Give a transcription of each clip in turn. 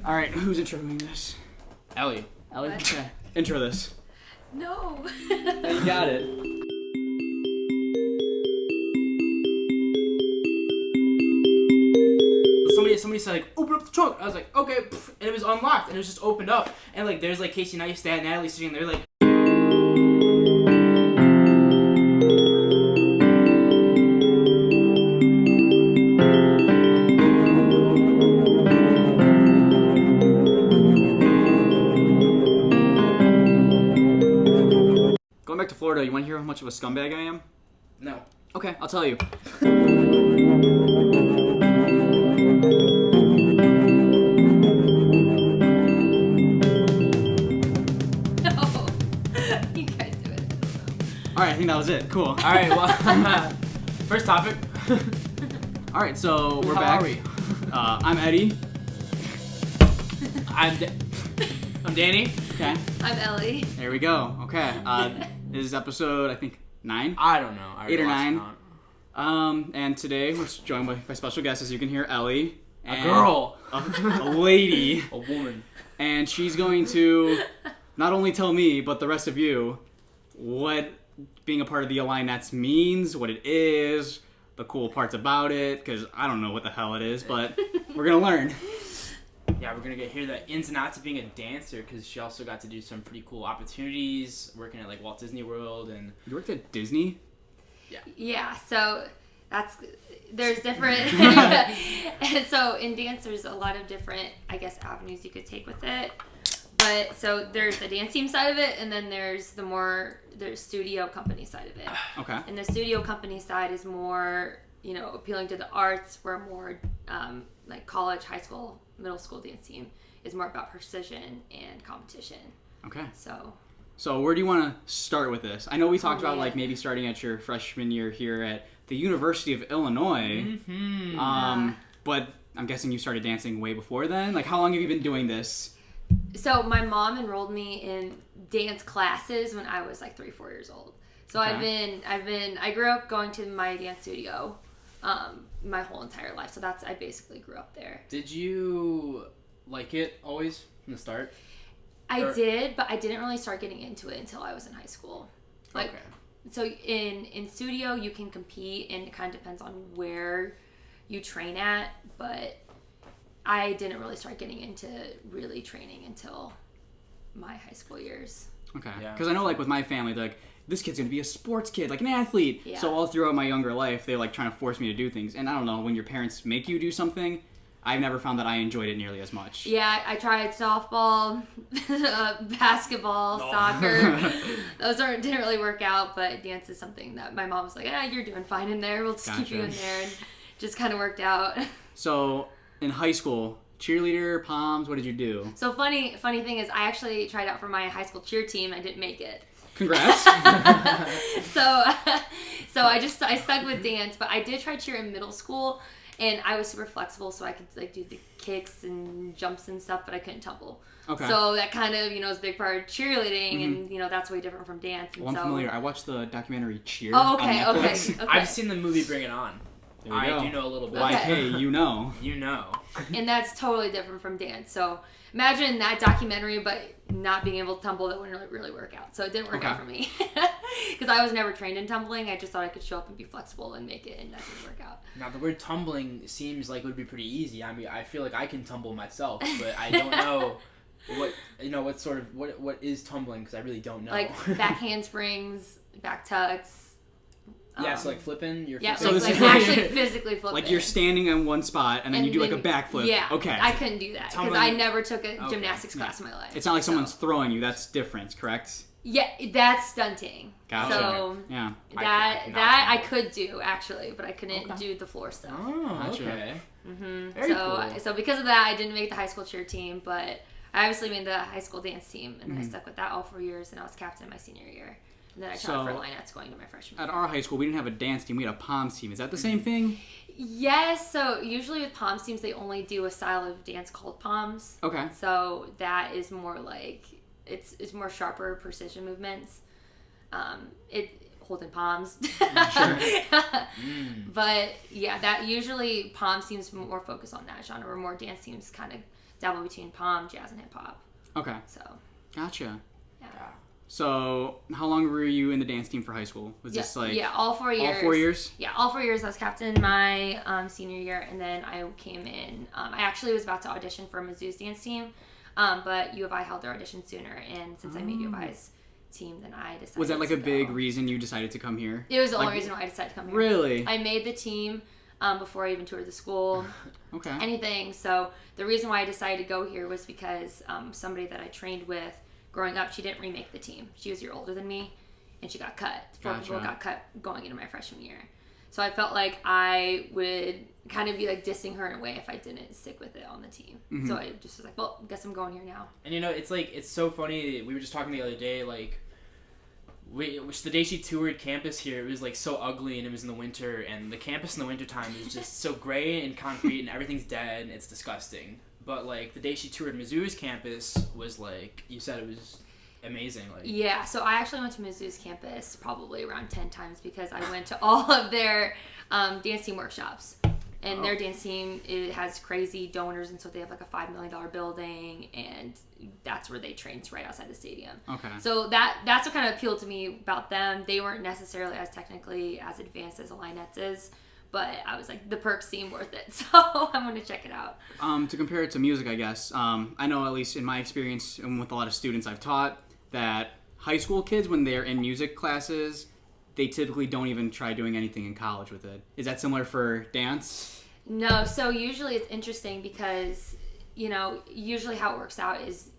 All right, who's introing this? Ellie. Ellie? What? Okay. Intro this. No. You got it. Somebody said, like, open up the trunk. I was like, okay, and it was unlocked, and it was just opened up. And, like, there's, like, Casey Neistat and Natalie sitting there, like... Going back to Florida, you want to hear how much of a scumbag I am? No. Okay, I'll tell you. You guys do it. Alright, I think that was it. Cool. Alright, well, first topic. Alright, so we're How back. are we? I'm Eddie. I'm Danny. Okay. I'm Ellie. There we go. Okay. This is episode, I think, 9? I don't know. 8 or 9. And today we're joined by special guest, as you can hear, Ellie. A girl. A lady. A woman. And she's going to not only tell me, but the rest of you, what being a part of the Align Nets means, what it is, the cool parts about it, because I don't know what the hell it is, but we're going to learn. Yeah, we're going to hear the ins and outs of being a dancer, because she also got to do some pretty cool opportunities, working at, like, Walt Disney World, and... You worked at Disney? Yeah, so there's different, so in dance there's a lot of different, I guess, avenues you could take with it. But so there's the dance team side of it, and then there's the studio company side of it. Okay. And the studio company side is more, appealing to the arts, where more like college, high school, middle school dance team is more about precision and competition. Okay. So where do you want to start with this? I know we talked about man. like maybe starting at your freshman year here at the University of Illinois. Mm-hmm. But I'm guessing you started dancing way before then. Like, how long have you been doing this? So my mom enrolled me in dance classes when I was like 3-4 years old. So Okay. I grew up going to my dance studio my whole entire life. So I basically grew up there. Did you like it always from the start? I did, but I didn't really start getting into it until I was in high school. Like, okay. So in studio you can compete, and it kind of depends on where you train at, but I didn't really start getting into really training until my high school years. Okay. Yeah. Because I know, like, with my family, they're like, this kid's going to be a sports kid, like an athlete. Yeah. So all throughout my younger life, they're, like, trying to force me to do things. And I don't know, when your parents make you do something, I've never found that I enjoyed it nearly as much. Yeah, I tried softball, basketball, No. soccer. Those didn't really work out, but dance is something that my mom was like, you're doing fine in there. We'll just keep you in there. And just kind of worked out. So in high school, cheerleader, poms, what did you do? So funny thing is, I actually tried out for my high school cheer team. I didn't make it. Congrats. So I stuck with dance, but I did try cheer in middle school, and I was super flexible, so I could like do the kicks and jumps and stuff, but I couldn't tumble. Okay. So that kind of is a big part of cheerleading, and that's way different from dance. And Well, I'm familiar. I watched the documentary Cheer. Oh, okay, on okay, Netflix. okay. I've seen the movie Bring It On. There we I go. do know a little bit. Like, Okay. hey, you know. You know. And that's totally different from dance. So imagine that documentary, but not being able to tumble, that wouldn't really work out. So it didn't work out for me. Because I was never trained in tumbling. I just thought I could show up and be flexible and make it, and that didn't work out. Now, the word tumbling seems like it would be pretty easy. I mean, I feel like I can tumble myself, but I don't know what is tumbling, because I really don't know. Like back handsprings, back tucks. Yeah, so like flipping. Yeah, So like, this is actually physically flipping. Like you're standing in one spot and then you do like a backflip. Yeah. Okay. I couldn't do that because Tumbling. I never took a gymnastics class in my life. It's not like so. someone's throwing you. That's different, correct? Yeah, that's stunting. Gotcha. So Yeah. I could do actually, but I couldn't do the floor stuff. Oh, Gotcha. okay. Mm-hmm. Very cool. So because of that, I didn't make the high school cheer team, but I obviously made the high school dance team, and then I stuck with that all 4 years, and I was captain my senior year. And then I tried for Linettes going to my freshman At year. our high school, we didn't have a dance team. We had a POMS team. Is that the same thing? Yes, so usually with POMS teams, they only do a style of dance called POMS. Okay. So that is more like, it's more sharper precision movements. Holding palms. Sure. But yeah, that usually POMS seems more focused on that genre, or more dance teams kind of dabble between pom, jazz, and hip hop. Okay. So. Gotcha. Yeah. So, how long were you in the dance team for high school? Was this all 4 years. All 4 years? Yeah, all 4 years. I was captain my senior year, and then I came in. I actually was about to audition for Mizzou's dance team, but U of I held their audition sooner, and since I made U of I's team, then I decided. Was that like a big reason you decided to come here? It was the only reason why I decided to come here. Really? I made the team before I even toured the school. Okay. Anything. So the reason why I decided to go here was because somebody that I trained with growing up, she didn't remake the team. She was a year older than me, and she got cut. 4 people got cut going into my freshman year. So I felt like I would kind of be like dissing her in a way if I didn't stick with it on the team. So I just was like, well, I guess I'm going here now. And it's so funny. We were just talking the other day, the day she toured campus here, it was like so ugly, and it was in the winter, and the campus in the wintertime is just so gray and concrete, and everything's dead, and it's disgusting. But like the day she toured Mizzou's campus was like you said, it was amazing. Yeah, so I actually went to Mizzou's campus probably around 10 times because I went to all of their dance team workshops. And their dance team, it has crazy donors, and so they have like a $5 million building, and that's where they train, right outside the stadium. Okay. So that's what kind of appealed to me about them. They weren't necessarily as technically as advanced as Illinois is, but I was like, the perks seem worth it, so I'm going to check it out. To compare it to music, I guess, I know at least in my experience and with a lot of students I've taught, that high school kids, when they're in music classes, they typically don't even try doing anything in college with it. Is that similar for dance? No, so usually it's interesting because, usually how it works out is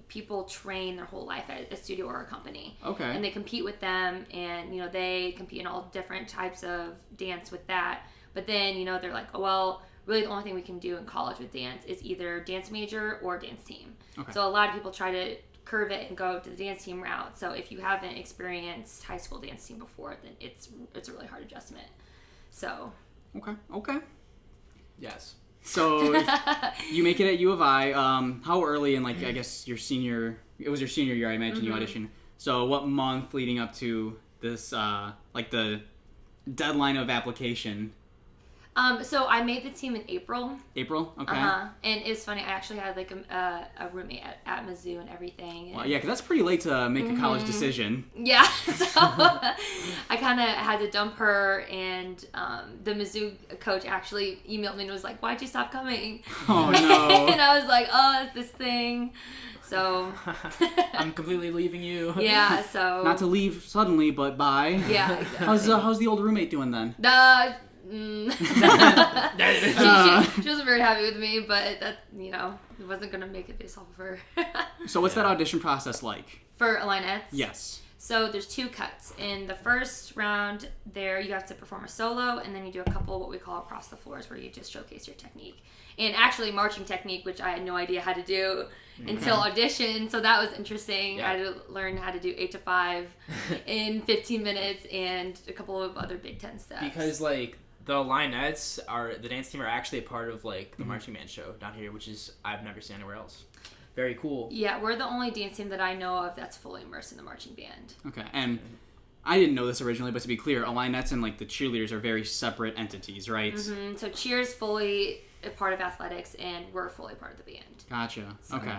people train their whole life at a studio or a company. Okay. And they compete with them, and, they compete in all different types of dance with that. But then, they're like, oh, well, really the only thing we can do in college with dance is either dance major or dance team. Okay. So a lot of people try to curve it and go to the dance team route. So if you haven't experienced high school dance team before, then it's a really hard adjustment. So. Okay. Yes. So you make it at U of I. How early in I guess it was your senior year, I imagine you auditioned. So what month leading up to this, the deadline of application? So I made the team in April. April? Okay. And it's funny, I actually had a roommate at Mizzou and everything. Well, yeah, because that's pretty late to make a college decision. Yeah, so I kind of had to dump her, and the Mizzou coach actually emailed me and was like, why'd you stop coming? Oh, no. And I was like, oh, it's this thing. So I'm completely leaving you. Yeah, so. Not to leave suddenly, but bye. Yeah, exactly. How's the old roommate doing then? She wasn't very happy with me, but that it wasn't gonna make it based off of her. So what's that audition process like for Illinois? Yes. So there's 2 cuts. In the first round, you have to perform a solo, and then you do a couple what we call across the floors, where you just showcase your technique. And actually marching technique, which I had no idea how to do until audition, so that was interesting. Yeah. I had to learn how to do 8 to 5 in 15 minutes and a couple of other Big Ten steps. Because the Linettes the dance team are actually a part of the marching band show down here, which is I've never seen anywhere else. Very cool. Yeah, we're the only dance team that I know of that's fully immersed in the marching band. Okay, and I didn't know this originally, but to be clear, Linettes and the cheerleaders are very separate entities, right? Mm-hmm. So cheer's fully a part of athletics, and we're fully part of the band. Gotcha. So, okay.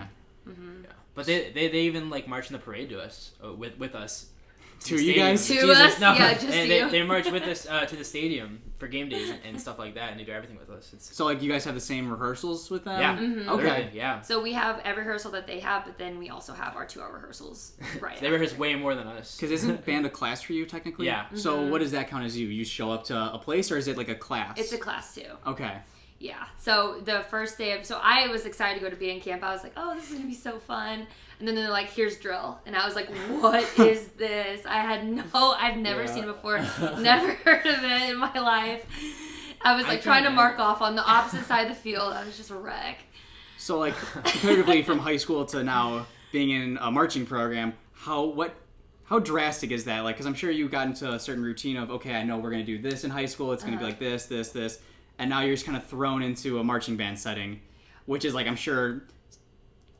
Mm-hmm. Yeah. But they even march in the parade to us with us. To you guys? To us? No, yeah, just you. They march with us to the stadium for game days and stuff like that, and they do everything with us. So you guys have the same rehearsals with them? Yeah. Mm-hmm. Okay. Literally, yeah. So we have every rehearsal that they have, but then we also have our 2-hour rehearsals right They rehearse way more than us. Because isn't band a class for you, technically? Yeah. Mm-hmm. So what does that count as you? You show up to a place, or is it a class? It's a class, too. Okay. Yeah. So the first day so I was excited to go to band camp. I was like, oh, this is going to be so fun. And then they're like, here's drill. And I was like, what is this? I've never seen it before. Never heard of it in my life. I was trying to mark off on the opposite side of the field. I was just a wreck. So comparatively from high school to now being in a marching program, how drastic is that? Because I'm sure you got into a certain routine of, okay, I know we're going to do this in high school. It's going to be like this, this, this. And now you're just kind of thrown into a marching band setting, which is I'm sure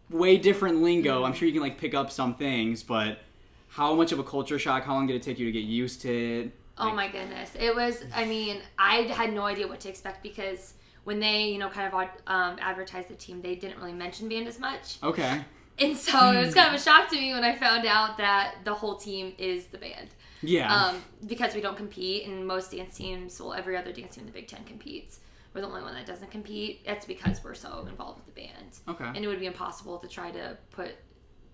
way different lingo. I'm sure you can pick up some things, but how much of a culture shock? How long did it take you to get used to it? Oh my goodness. It was, I had no idea what to expect because when they, kind of advertised the team, they didn't really mention band as much. Okay. And so it was kind of a shock to me when I found out that the whole team is the band. Yeah. Because we don't compete, and most dance teams, every other dance team in the Big Ten competes. We're the only one that doesn't compete. It's because we're so involved with the band. Okay. And it would be impossible to try to put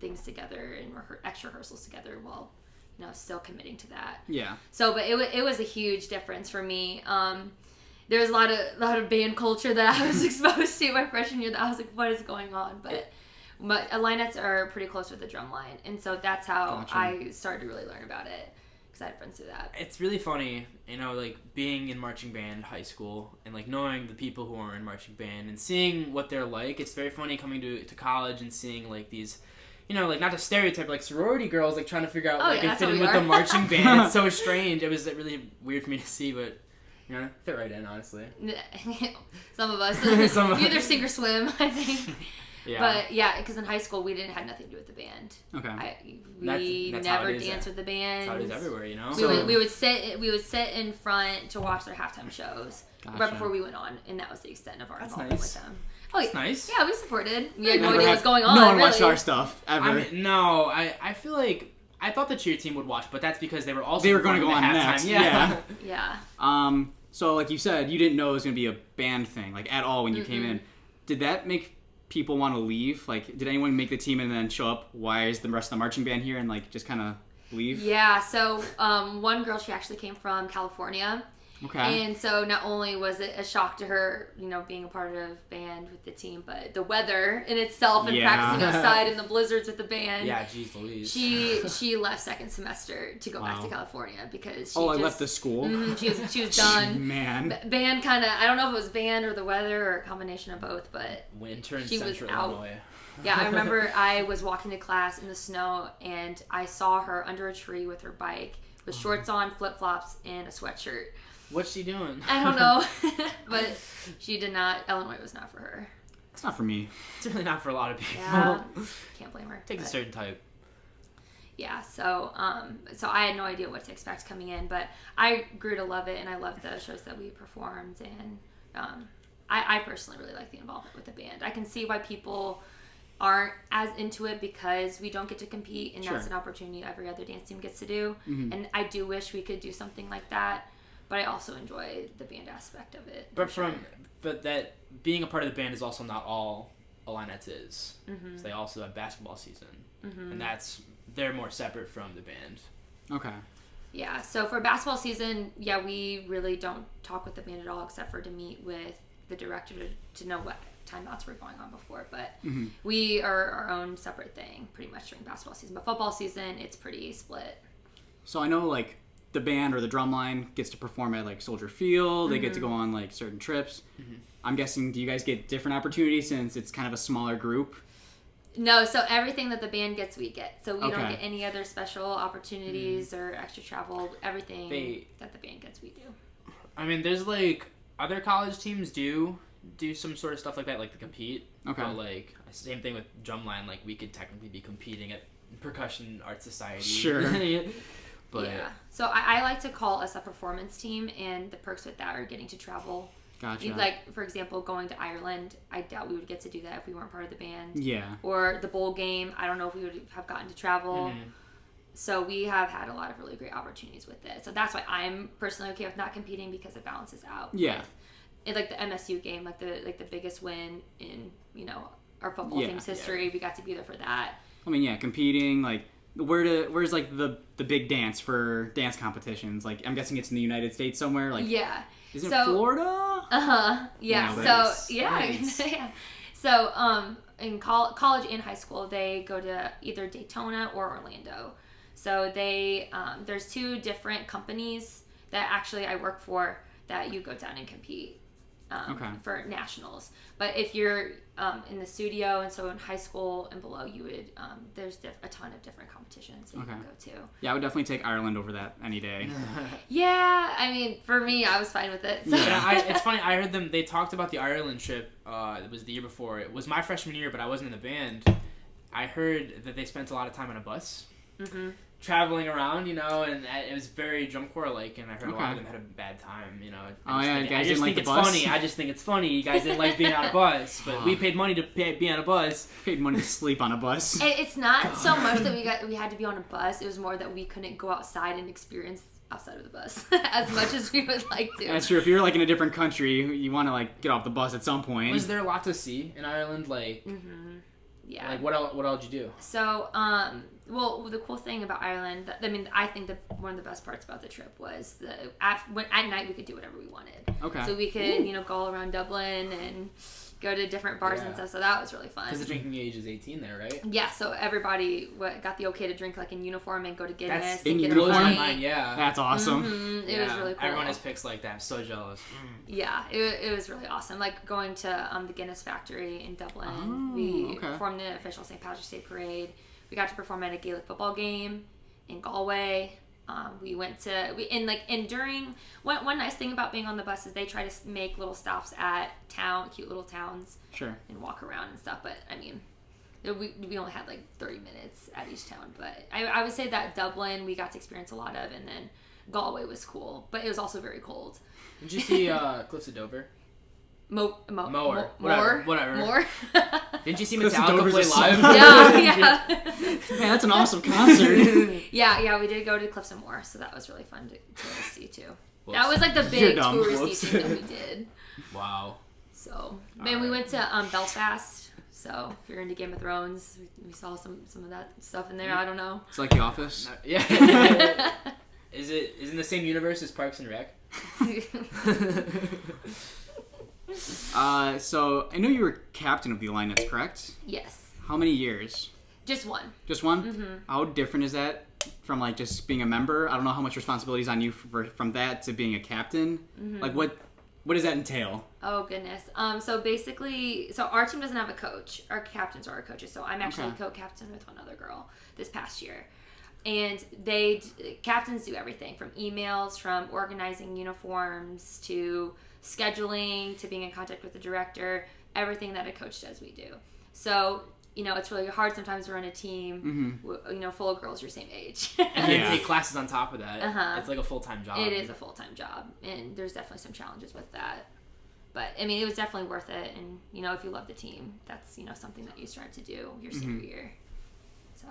things together and extra rehearsals together while, still committing to that. Yeah. So, but it was a huge difference for me. There was a lot of band culture that I was exposed to my freshman year that I was like, what is going on? But Illinettes are pretty close with the drum line, and so that's how I started to really learn about it, because I had friends do that. It's really funny, like being in marching band high school and like knowing the people who are in marching band and seeing what they're like. It's very funny coming to college and seeing like these, like not to stereotype, like sorority girls like trying to figure out they fit in with the marching band. It's so strange. It was really weird for me to see, but fit right in, honestly. Some of us, either sink or swim, I think. Yeah. But yeah, because in high school we didn't have nothing to do with the band. Okay. We that's never danced with the band. That's how it is everywhere, We would sit in front to watch their halftime shows right before we went on, and that was the extent of our involvement with them. Oh, that's nice. Yeah, we supported. We had no idea what was going on. No one really. watched our stuff ever. I feel like I thought the cheer team would watch, but that's because they were going to go on next. Yeah. Yeah. So like you said, you didn't know it was going to be a band thing like at all when you came in. Did that make people want to leave? Like, did anyone make the team and then show up? Why is the rest of the marching band here, and like just kind of leave? Yeah. So one girl, she actually came from California. Okay. And so not only was it a shock to her, being a part of band with the team, but the weather in itself and practicing outside in the blizzards with the band. Yeah, geez Louise. She left second semester to go back to California because she I left the school. She was done. Man. Band kind of, I don't know if it was band or the weather or a combination of both, but winter in she was Central out. Illinois. Yeah, I remember I was walking to class in the snow and I saw her under a tree with her bike with shorts on, flip-flops, and a sweatshirt. What's she doing? I don't know, but she did not. Illinois was not for her. It's not for me. It's really not for a lot of people. Yeah, can't blame her. Takes a certain type. Yeah, so I had no idea what to expect coming in, but I grew to love it, and I loved the shows that we performed, and I personally really like the involvement with the band. I can see why people aren't as into it because we don't get to compete, and that's an opportunity every other dance team gets to do, and I do wish we could do something like that. But I also enjoy the band aspect of it. But that being a part of the band is also not all Illinettes is. Mm-hmm. So they also have basketball season, and they're more separate from the band. Okay. Yeah. So for basketball season, we really don't talk with the band at all, except for to meet with the director to know what timeouts were going on before. But we are our own separate thing pretty much during basketball season. But football season, it's pretty split. So I know like the band or the drum line gets to perform at like Soldier Field. They get to go on like certain trips. I'm guessing, do you guys get different opportunities since it's kind of a smaller group? No, so everything that the band gets, we get. So we don't get any other special opportunities or extra travel. Everything that the band gets, we do. I mean, there's like other college teams do some sort of stuff like that, like to compete. Okay. But like same thing with drumline. Like we could technically be competing at Percussion Art Society. Sure. But yeah. So I like to call us a performance team, and the perks with that are getting to travel. Gotcha. Like, for example, going to Ireland, I doubt we would get to do that if we weren't part of the band. Yeah. Or the bowl game, I don't know if we would have gotten to travel. So we have had a lot of really great opportunities with it. So that's why I'm personally okay with not competing, because it balances out. Yeah. Like the MSU game, like the biggest win in, our football team's history. We got to be there for that. I mean, competing, like, where's like the big dance for dance competitions? Like, I'm guessing it's in the United States somewhere. Like, is it Florida? Yeah. Nice. So yeah. So in college and high school, they go to either Daytona or Orlando. So there's two different companies that actually I work for that you go down and compete for nationals. But if you're in the studio, and so in high school and below, you would there's a ton of different competitions that you can go to. Yeah, I would definitely take Ireland over that any day. Yeah, I mean, for me, I was fine with it. So. Yeah, it's funny. I heard they talked about the Ireland trip. It was the year before. It was my freshman year, but I wasn't in the band. I heard that they spent a lot of time on a bus. traveling around, and it was very drum corps like, and I heard a lot of them had a bad time, You guys I just didn't like think the it's bus? funny. I just think it's funny. You guys didn't like being on a bus, but we paid money to be on a bus. Paid money to sleep on a bus. It's not so much that we had to be on a bus. It was more that we couldn't go outside and experience outside of the bus as much as we would like to. That's true. If you're like in a different country, you want to like get off the bus at some point. Was there a lot to see in Ireland? Like, yeah. Like what else did you do? So, well, the cool thing about Ireland, I think that one of the best parts about the trip was at night we could do whatever we wanted. Okay. So we could, go all around Dublin and go to different bars and stuff. So that was really fun. Because the drinking age is 18 there, right? Yeah. So everybody got the okay to drink like in uniform and go to Guinness. That's and get uniform? a my pint. mind, yeah. That's awesome. It was really cool. Everyone has picks like that. I'm so jealous. Yeah, it was really awesome. Like going to the Guinness factory in Dublin. We performed the official St. Patrick's Day parade. We got to perform at a Gaelic football game in Galway. During one nice thing about being on the bus is they try to make little stops at cute little towns. Sure. And walk around and stuff. But I mean, we only had like 30 minutes at each town. But I would say that Dublin we got to experience a lot of, and then Galway was cool, but it was also very cold. Did you see Cliffs of Dover? More. Whatever. Didn't you see Cliffs of Metallica Dover's play a live? song. Yeah. Man, that's an awesome concert. Yeah, we did go to Cliffs of Moher, so that was really fun to see too. Whoops. That was like the You're big dumb. touristy Whoops. thing that we did. Wow. So, man, we went to Belfast. So, if you're into Game of Thrones, we saw some of that stuff in there. I don't know. It's like The Office. Yeah. Is it in the same universe as Parks and Rec? So I know you were captain of the Illini, correct? Yes. How many years? Just one. Just one? Mm-hmm. How different is that from like just being a member? I don't know how much responsibility is on you from that to being a captain. Mm-hmm. Like what does that entail? Oh goodness. So basically, our team doesn't have a coach. Our captains are our coaches. So I'm actually co-captain with one other girl this past year. And captains do everything from emails, from organizing uniforms to scheduling to being in contact with the director. Everything that a coach does, we do. So, it's really hard sometimes to run a team, full of girls your same age. And then take classes on top of that. Uh-huh. It's like a full-time job. It is a full-time job, and there's definitely some challenges with that. But, I mean, it was definitely worth it. And, if you love the team, that's, something that you strive to do your senior year. So.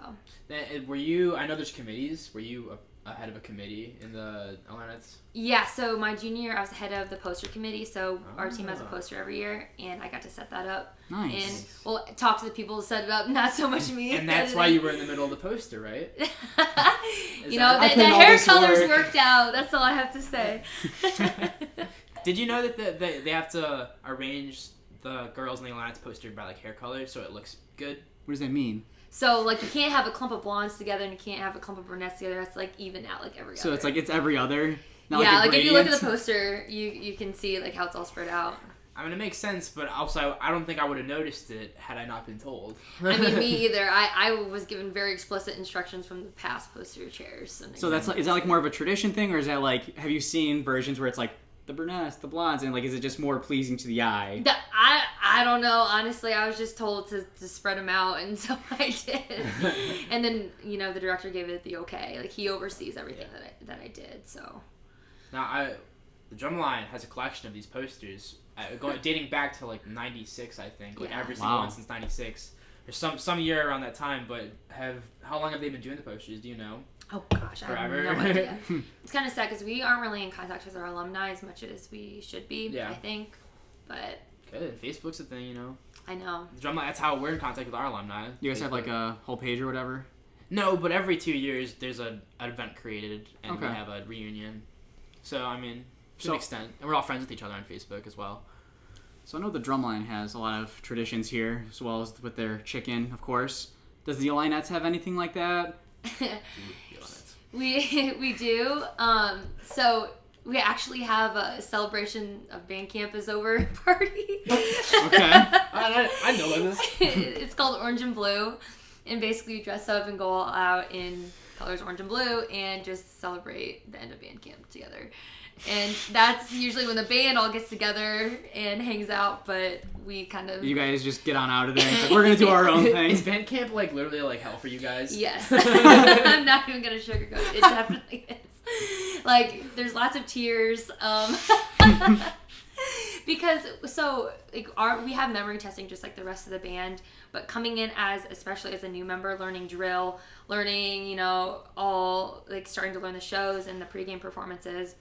Were you, I know there's committees, were you a head of a committee in the Illini? Yeah, so my junior year, I was head of the poster committee. So our team has a poster every year, and I got to set that up. Nice. And, talk to the people who set it up, not so much me. And that's why you were in the middle of the poster, right? The I put in all hair this colors work. worked out. That's all I have to say. Did you know that they have to arrange the girls in the Illini poster by like hair colors so it looks good? What does that mean? So, like, you can't have a clump of blondes together and you can't have a clump of brunettes together. That's, like, even out, like, every other. So it's like it's every other? Not yeah, like if you look at the poster, you can see, like, how it's all spread out. I mean, it makes sense, but also I don't think I would have noticed it had I not been told. I mean, me either. I was given very explicit instructions from the past poster chairs. So is that like more of a tradition thing, or is that like, have you seen versions where it's like the brunettes, the blondes, and like is it just more pleasing to the eye? I don't know. Honestly, I was just told to spread them out, and so I did. And then the director gave it the okay. Like he oversees everything that I did. So now the Drumline has a collection of these posters. Dating back to like '96, I think, like every single one since '96. There's some year around that time, but how long have they been doing the posters? Do you know? Oh gosh, Forever. I have no idea. It's kind of sad because we aren't really in contact with our alumni as much as we should be. Yeah. I think, but good. Facebook's a thing, I know. The Drumline. That's how we're in contact with our alumni. You guys have like a whole page or whatever? No, but every 2 years there's an event created and we have a reunion. So I mean. To an extent. And we're all friends with each other on Facebook as well. So I know the Drumline has a lot of traditions here, as well as with their chicken, of course. Does the Illini have anything like that? We do. So we actually have a celebration of band camp is over party. Okay. I know this. It's called Orange and Blue. And basically you dress up and go all out in colors orange and blue and just celebrate the end of band camp together. And that's usually when the band all gets together and hangs out, but we kind of... You guys just get on out of there. It's like, we're going to do our own thing. Is band camp like literally like hell for you guys? Yes. I'm not even going to sugarcoat it. It definitely is. Like, there's lots of tears. Because, so, like, we have memory testing just like the rest of the band, but coming in especially as a new member, learning drill, learning, you know, all, like, starting to learn the shows and the pregame performances,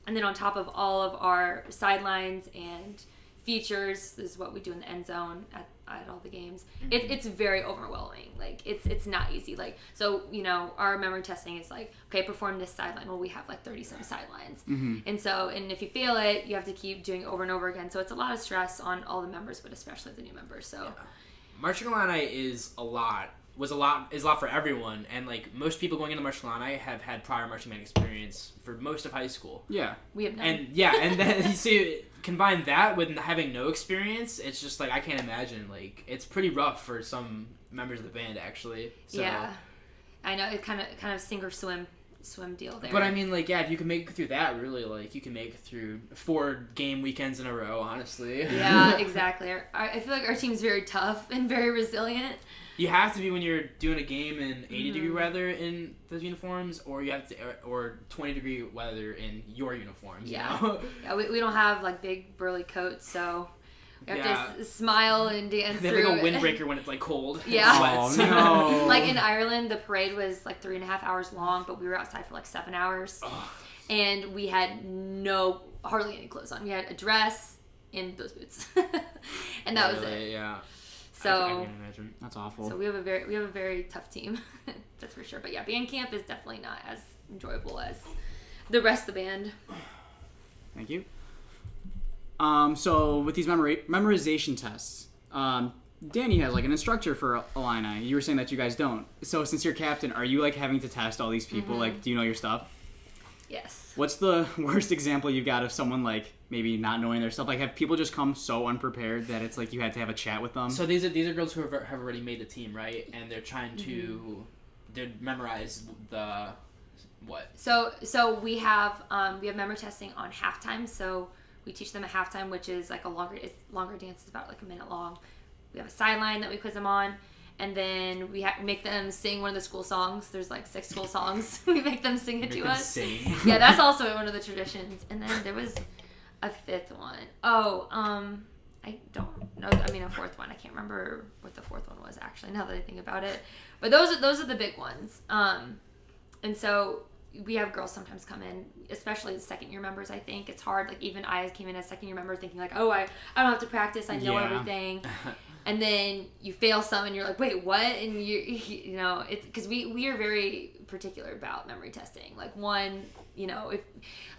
and then on top of all of our sidelines and features, this is what we do in the end zone at all the games. It's very overwhelming. Like, it's not easy. Like, so, you know, our memory testing is like, okay, perform this sideline. Well, we have like 30 some sidelines. And if you fail it, you have to keep doing it over and over again. So it's a lot of stress on all the members, but especially the new members. So yeah. Marching Illini is a lot for everyone, and like most people going into Marching Illini have had prior marching band experience for most of high school. Yeah, we have none. And then you see, combine that with having no experience, it's just like I can't imagine. Like, it's pretty rough for some members of the band actually. So. Yeah, I know, it kind of sink or swim deal there. But I mean, like, yeah, if you can make it through that, really, like, you can make it through 4 game weekends in a row, honestly. Yeah, exactly. I feel like our team's very tough and very resilient. You have to be when you're doing a game in 80-degree weather in those uniforms, or you have to, or 20-degree weather in your uniforms. Yeah, you know? Yeah. We don't have like big burly coats, so we have to smile and dance they through. have like a windbreaker when it's like cold. Yeah. Oh no. Like in Ireland, the parade was like 3.5 hours long, but we were outside for like 7 hours, and we had hardly any clothes on. We had a dress and those boots, and that was it. Yeah. So I can imagine. That's awful. So we have a very tough team, that's for sure. But yeah, band camp is definitely not as enjoyable as the rest of the band. Thank you. So with these memorization tests, Danny has like an instructor for Illini. You were saying that you guys don't. So since you're captain, are you like having to test all these people? Like, do you know your stuff? Yes. What's the worst example you've got of someone like maybe not knowing their stuff? Like, have people just come so unprepared that it's like you had to have a chat with them? So these are girls who have already made the team, right? And they're trying to memorize the what? So we have memory testing on halftime. So we teach them at halftime, which is like longer dance. It's about like a minute long. We have a sideline that we quiz them on. And then we make them sing one of the school songs. There's like 6 school songs. We make them sing it to us. Sing. Yeah, that's also one of the traditions. And then there was a 5th one. I don't know. I mean, a 4th one. I can't remember what the 4th one was actually. Now that I think about it, but those are the big ones. And so we have girls sometimes come in, especially the second-year members. I think it's hard. Like, even I came in as second-year member, thinking like, oh, I don't have to practice. I know everything. And then you fail some, and you're like, wait, what? And you know, it's because we are very particular about memory testing. Like, one, you know, if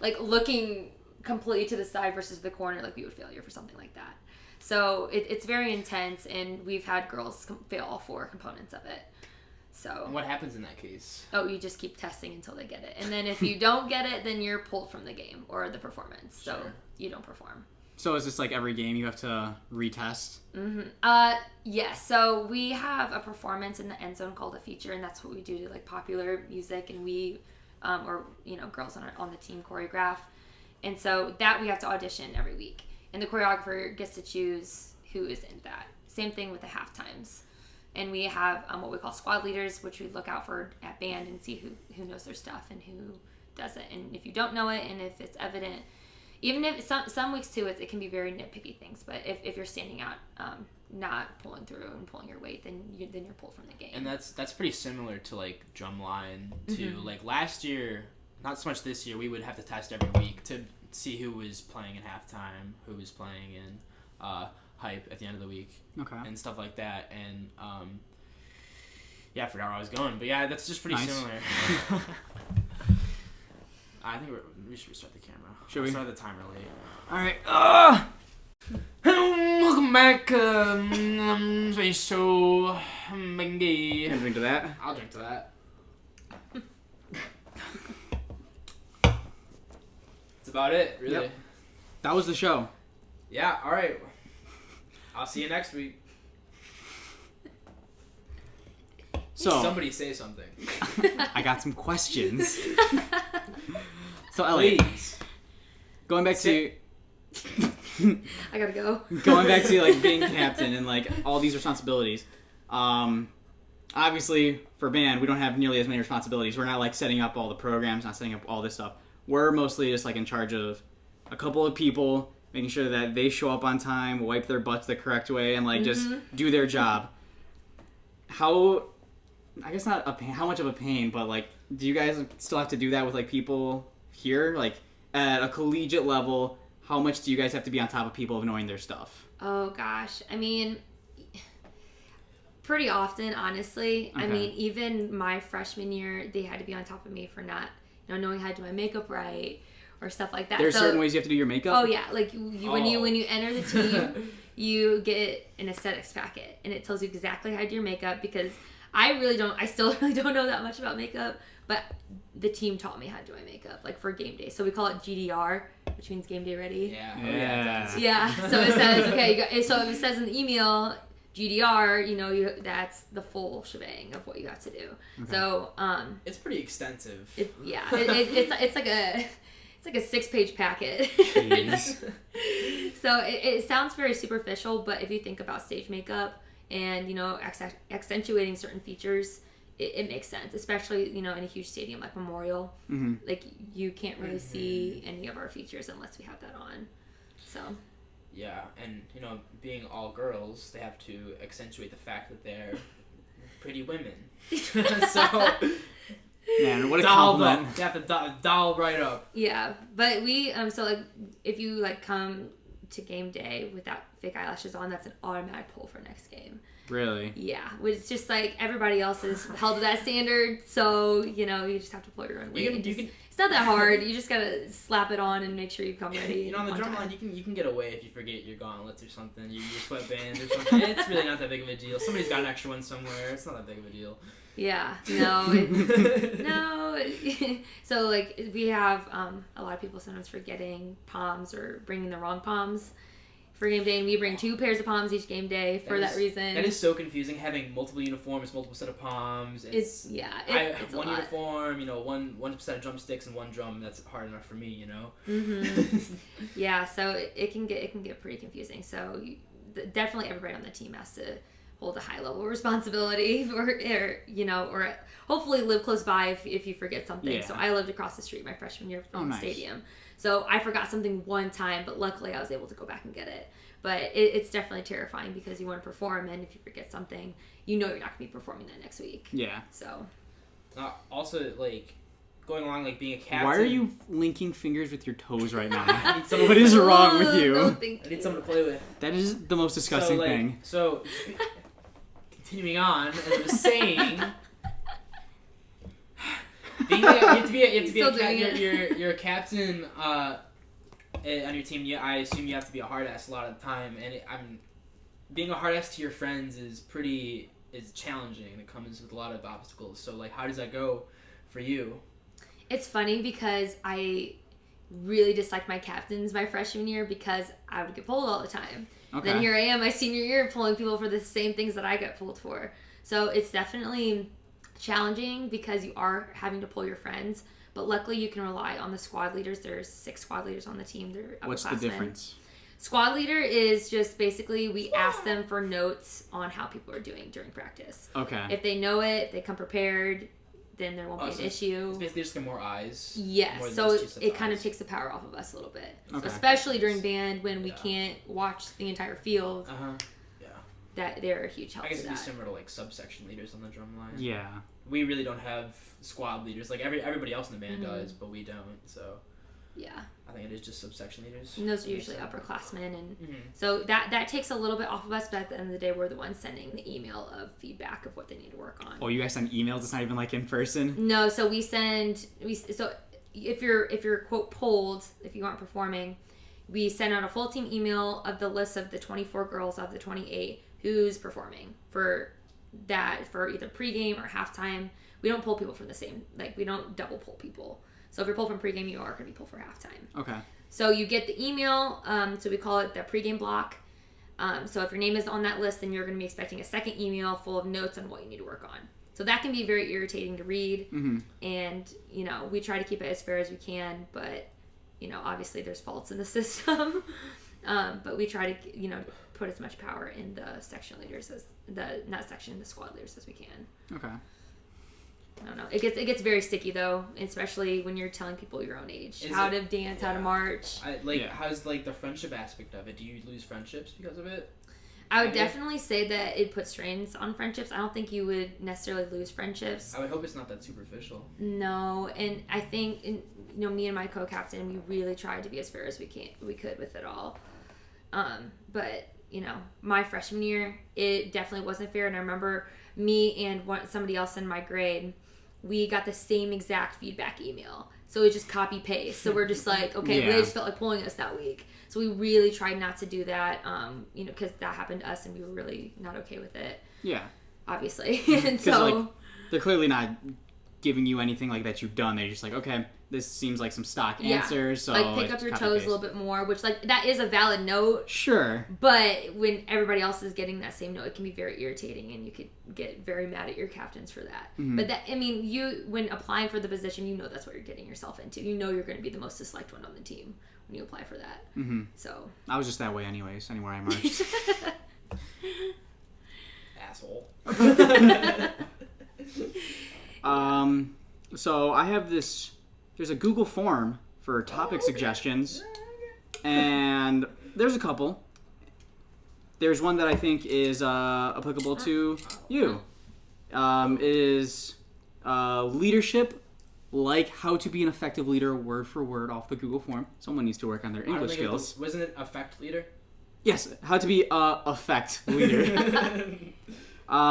like looking completely to the side versus the corner, like we would fail you for something like that. So it's very intense, and we've had girls fail all 4 components of it. So what happens in that case? Oh, you just keep testing until they get it, and then if you don't get it, then you're pulled from the game or the performance. So you don't perform. So is this like every game you have to retest? Yes. So we have a performance in the end zone called a feature, and that's what we do to like popular music, and we, or you know, girls on the team choreograph, and so that we have to audition every week, and the choreographer gets to choose who is in that. Same thing with the halftimes, and we have what we call squad leaders, which we look out for at band and see who knows their stuff and who doesn't, and if you don't know it, and if it's evident. Even if some weeks too, it can be very nitpicky things. But if you're standing out, not pulling through and pulling your weight, then you're pulled from the game. And that's pretty similar to like drumline too. Like last year, not so much this year. We would have to test every week to see who was playing in halftime, who was playing in hype at the end of the week, and stuff like that. And yeah, I forgot where I was going, but yeah, that's just pretty similar. I think we should restart the camera. Should we? Start the timer late. All right. Welcome back. SpaceShow. You gonna drink to that? I'll drink to that. That's about it, really. Yep. That was the show. Yeah. All right. I'll see you next week. So somebody say something. I got some questions. So Ellie, please. going back to I gotta go. going back to like being captain and like all these responsibilities. Obviously for band we don't have nearly as many responsibilities. We're not like setting up all the programs, not setting up all this stuff. We're mostly just like in charge of a couple of people, making sure that they show up on time, wipe their butts the correct way, and like just do their job. How, I guess not a pain, how much of a pain, but like, do you guys still have to do that with like people here? Like at a collegiate level, how much do you guys have to be on top of people of knowing their stuff? Oh gosh, I mean, pretty often, honestly. Okay. I mean, even my freshman year, they had to be on top of me for not, knowing how to do my makeup right or stuff like that. There's certain ways you have to do your makeup? Oh yeah, like when you enter the team, you get an aesthetics packet, and it tells you exactly how to do your makeup, because I still really don't know that much about makeup, but the team taught me how to do my makeup, like for game day. So we call it GDR, which means game day ready. Yeah. Yeah. So it says, okay, so if it says in the email, GDR, that's the full shebang of what you have to do. Okay. So, it's pretty extensive. It's like a 6-page packet. So it sounds very superficial, but if you think about stage makeup and, accentuating certain features, it makes sense, especially, in a huge stadium like Memorial. Mm-hmm. Like, you can't really see any of our features unless we have that on. So. Yeah, and, being all girls, they have to accentuate the fact that they're pretty women. So... Man, what a compliment. You have to doll right up. Yeah, but we, so, like, if you, like, come to game day without fake eyelashes on, that's an automatic pull for next game. Really? Yeah, which is just, like, everybody else is held to that standard, so, you just have to pull your own weight. It's not that hard. You just gotta slap it on and make sure you come ready. On the drum line, you can get away if you forget your gauntlets or something, your sweatbands or something. It's really not that big of a deal. Somebody's got an extra one somewhere. It's not that big of a deal. Yeah, no. So, like, we have a lot of people sometimes forgetting palms or bringing the wrong palms for game day, and we bring 2 pairs of palms each game day for that reason. That is so confusing, having multiple uniforms, multiple set of palms. It's one uniform, one set of drumsticks and one drum. That's hard enough for me, Mm-hmm. Yeah, so it can get pretty confusing. So definitely everybody on the team has to hold a high level of responsibility, or hopefully live close by if you forget something. Yeah. So I lived across the street my freshman year from the stadium. So I forgot something one time, but luckily I was able to go back and get it. But it's definitely terrifying because you want to perform, and if you forget something, you're not going to be performing that next week. Yeah. So. Also, like, going along, like, being a captain. Why are you linking fingers with your toes right now? What is wrong with you? I need someone to play with. That is the most disgusting thing. So, continuing on, as I was saying, you have to be you're a captain on your team. I assume you have to be a hard ass a lot of the time, and being a hard ass to your friends is challenging. It comes with a lot of obstacles. So, like, how does that go for you? It's funny because I really disliked my captains my freshman year because I would get pulled all the time. Okay. Then here I am my senior year pulling people for the same things that I got pulled for. So it's definitely challenging because you are having to pull your friends. But luckily you can rely on the squad leaders. There's 6 squad leaders on the team. They're upperclassmen. What's the difference? Squad leader is just basically we ask them for notes on how people are doing during practice. Okay. If they know it, they come prepared, then there won't be an issue. It's basically just more eyes. Yes, so it kind of takes the power off of us a little bit. Okay. So especially during band when we can't watch the entire field. Yeah. That they're a huge help. I guess it'd be that. similar to like subsection leaders on the drum line. Yeah. We really don't have squad leaders. Like everybody else in the band does, but we don't. So. Yeah. I think it is just subsection leaders. And those are usually upperclassmen, and so that takes a little bit off of us. But at the end of the day, we're the ones sending the email of feedback of what they need to work on. Oh, you guys send emails? It's not even like in person. No, so so if you're quote pulled, if you aren't performing, we send out a full team email of the list of the 24 girls of the 28 who's performing for either pregame or halftime. We don't pull people from the same, like we don't double pull people. So if you're pulled from pregame, you are going to be pulled for halftime. Okay. So you get the email, so we call it the pregame block. So if your name is on that list, then you're going to be expecting a second email full of notes on what you need to work on. So that can be very irritating to read. Mm-hmm. And, we try to keep it as fair as we can, but obviously there's faults in the system, but we try to, put as much power in the section leaders the squad leaders as we can. Okay. I don't know. It gets very sticky though, especially when you're telling people your own age how to dance, how to march. How's like the friendship aspect of it? Do you lose friendships because of it? I would definitely say that it puts strains on friendships. I don't think you would necessarily lose friendships. I would hope it's not that superficial. No, and I think me and my co-captain, we really tried to be as fair as we could with it all. But my freshman year, it definitely wasn't fair, and I remember me and somebody else in my grade, we got the same exact feedback email. So it just copy paste. So we're just like, okay, they just felt like pulling us that week. So we really tried not to do that, because that happened to us and we were really not okay with it. Yeah. Obviously. And so they're clearly not giving you anything like that you've done. They're just like, okay, this seems like some stock answers. So pick up your toes a little bit more, which that is a valid note. Sure. But when everybody else is getting that same note, it can be very irritating, and you could get very mad at your captains for that. Mm-hmm. But you when applying for the position, that's what you're getting yourself into. You're going to be the most disliked one on the team when you apply for that. Mm-hmm. So I was just that way anyways, anywhere I marched. Asshole. So I have this. There's a Google form for topic suggestions, and there's a couple. There's one that I think is applicable to you. It is leadership, like how to be an effective leader, word for word off the Google form. Someone needs to work on their English skills. Wasn't it effect leader? Yes, how to be effect leader.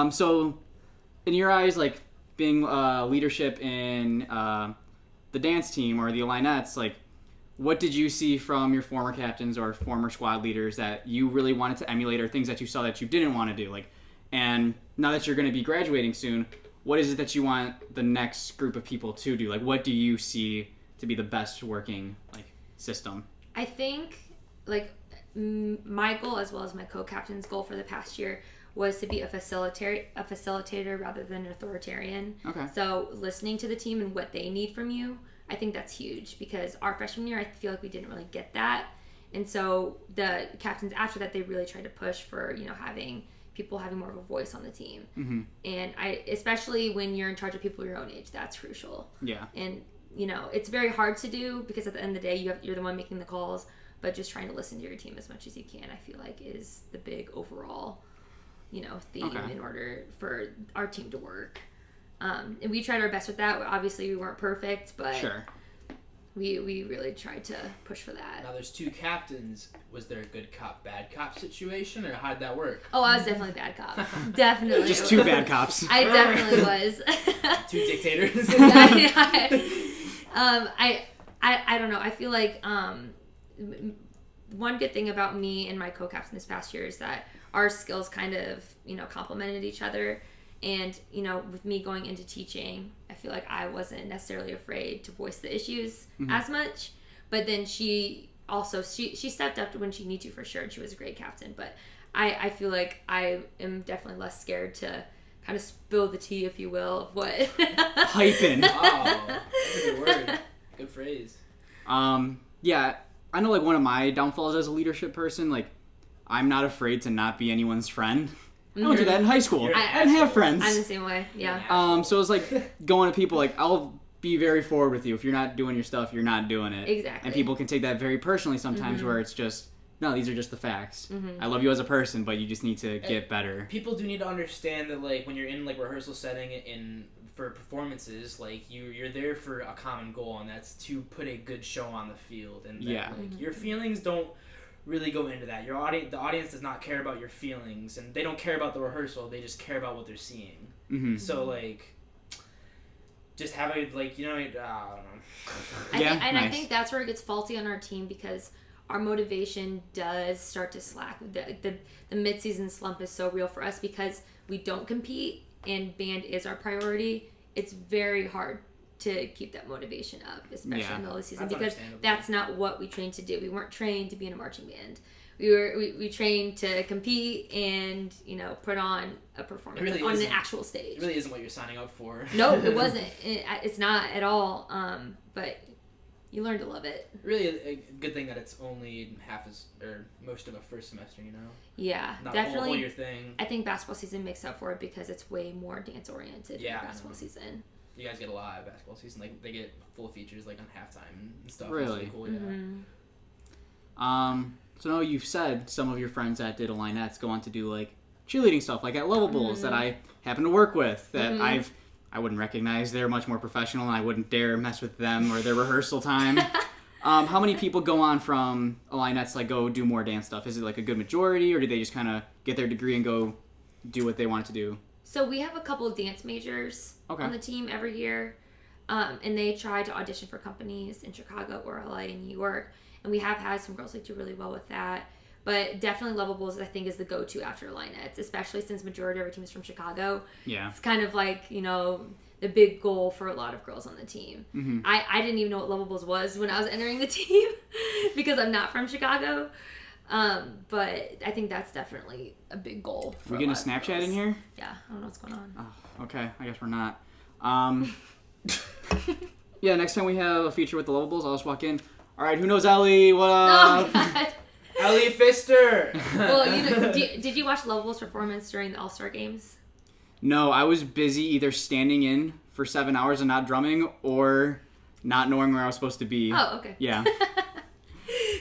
So, in your eyes, like being leadership in the dance team or the Illinois, like, what did you see from your former captains or former squad leaders that you really wanted to emulate, or things that you saw that you didn't want to do? Like, and now that you're going to be graduating soon, what is it that you want the next group of people to do? Like, what do you see to be the best working system? I think my goal, as well as my co-captain's goal for the past year, was to be a facilitator rather than an authoritarian. Okay. So listening to the team and what they need from you, I think that's huge, because our freshman year, I feel like we didn't really get that. And so the captains after that, they really tried to push for, having people having more of a voice on the team. Mm-hmm. And especially when you're in charge of people your own age, that's crucial. Yeah. And, it's very hard to do, because at the end of the day, you're the one making the calls, but just trying to listen to your team as much as you can, I feel like, is the big overall theme in order for our team to work. And we tried our best with that. Obviously, we weren't perfect, but sure. We really tried to push for that. Now, there's two captains. Was there a good cop, bad cop situation, or how'd that work? Oh, I was definitely bad cop. Definitely. Just two bad cops. I definitely was. Two dictators. I don't know. I feel like one good thing about me and my co-captain this past year is that our skills kind of, complemented each other. And, with me going into teaching, I feel like I wasn't necessarily afraid to voice the issues as much. But then she stepped up when she needed to, for sure. And she was a great captain. But I feel like I am definitely less scared to kind of spill the tea, if you will, of what. Hyping. Oh, that's a good word. Good phrase. Yeah, I know, one of my downfalls as a leadership person, I'm not afraid to not be anyone's friend. I went through that in high school. I didn't have friends. I'm the same way, yeah. So it's going to people, I'll be very forward with you. If you're not doing your stuff, you're not doing it. Exactly. And people can take that very personally sometimes, where it's just, no, these are just the facts. I love you as a person, but you just need to get better. People do need to understand that, when you're in, rehearsal setting for performances, you're there for a common goal, and that's to put a good show on the field. And that, your feelings don't really go into that. The audience does not care about your feelings, and they don't care about the rehearsal. They just care about what they're seeing. Mm-hmm. So just have a I don't know. I think that's where it gets faulty on our team, because our motivation does start to slack. The mid-season slump is so real for us, because we don't compete and band is our priority. It's very hard to keep that motivation up, especially in the middle of the season, because that's not what we trained to do. We weren't trained to be in a marching band. We trained to compete and put on a performance on an actual stage. It really isn't what you're signing up for. No, it wasn't. It's not at all. But you learn to love it. Really, a good thing that it's only most of a first semester, you know? Yeah, Not definitely. a whole year thing. I think basketball season makes up for it because it's way more dance oriented than basketball season. You guys get a lot of basketball season. Like, they get full features, like, on halftime and stuff. Really? It's really cool, Mm-hmm. So now you've said some of your friends that did Illinois go on to do, like, cheerleading stuff, like at Lovables that I happen to work with, that I wouldn't recognize. They're much more professional, and I wouldn't dare mess with them or their rehearsal time. How many people go on from Illinois to, like, go do more dance stuff? Is it, like, a good majority, or do they just kind of get their degree and go do what they want to do? So we have a couple of dance majors on the team every year, and they try to audition for companies in Chicago or LA and New York, and we have had some girls, like, do really well with that. But definitely Lovables, I think, is the go-to after Linettes, especially since majority of our team is from Chicago. Yeah. It's kind of like, you know, the big goal for a lot of girls on the team. Mm-hmm. I didn't even know what Lovables was when I was entering the team because I'm not from Chicago. But I think that's definitely a big goal. We getting a Snapchat in here? Yeah, I don't know what's going on. Oh, okay. I guess we're not. Yeah, next time we have a feature with the Lovables, I'll just walk in. All right, who knows Ellie? What up? Oh, God. Ellie Pfister! Well, you know, did you watch Lovables' performance during the All-Star Games? No, I was busy either standing in for 7 hours and not drumming or not knowing where I was supposed to be. Oh, okay. Yeah.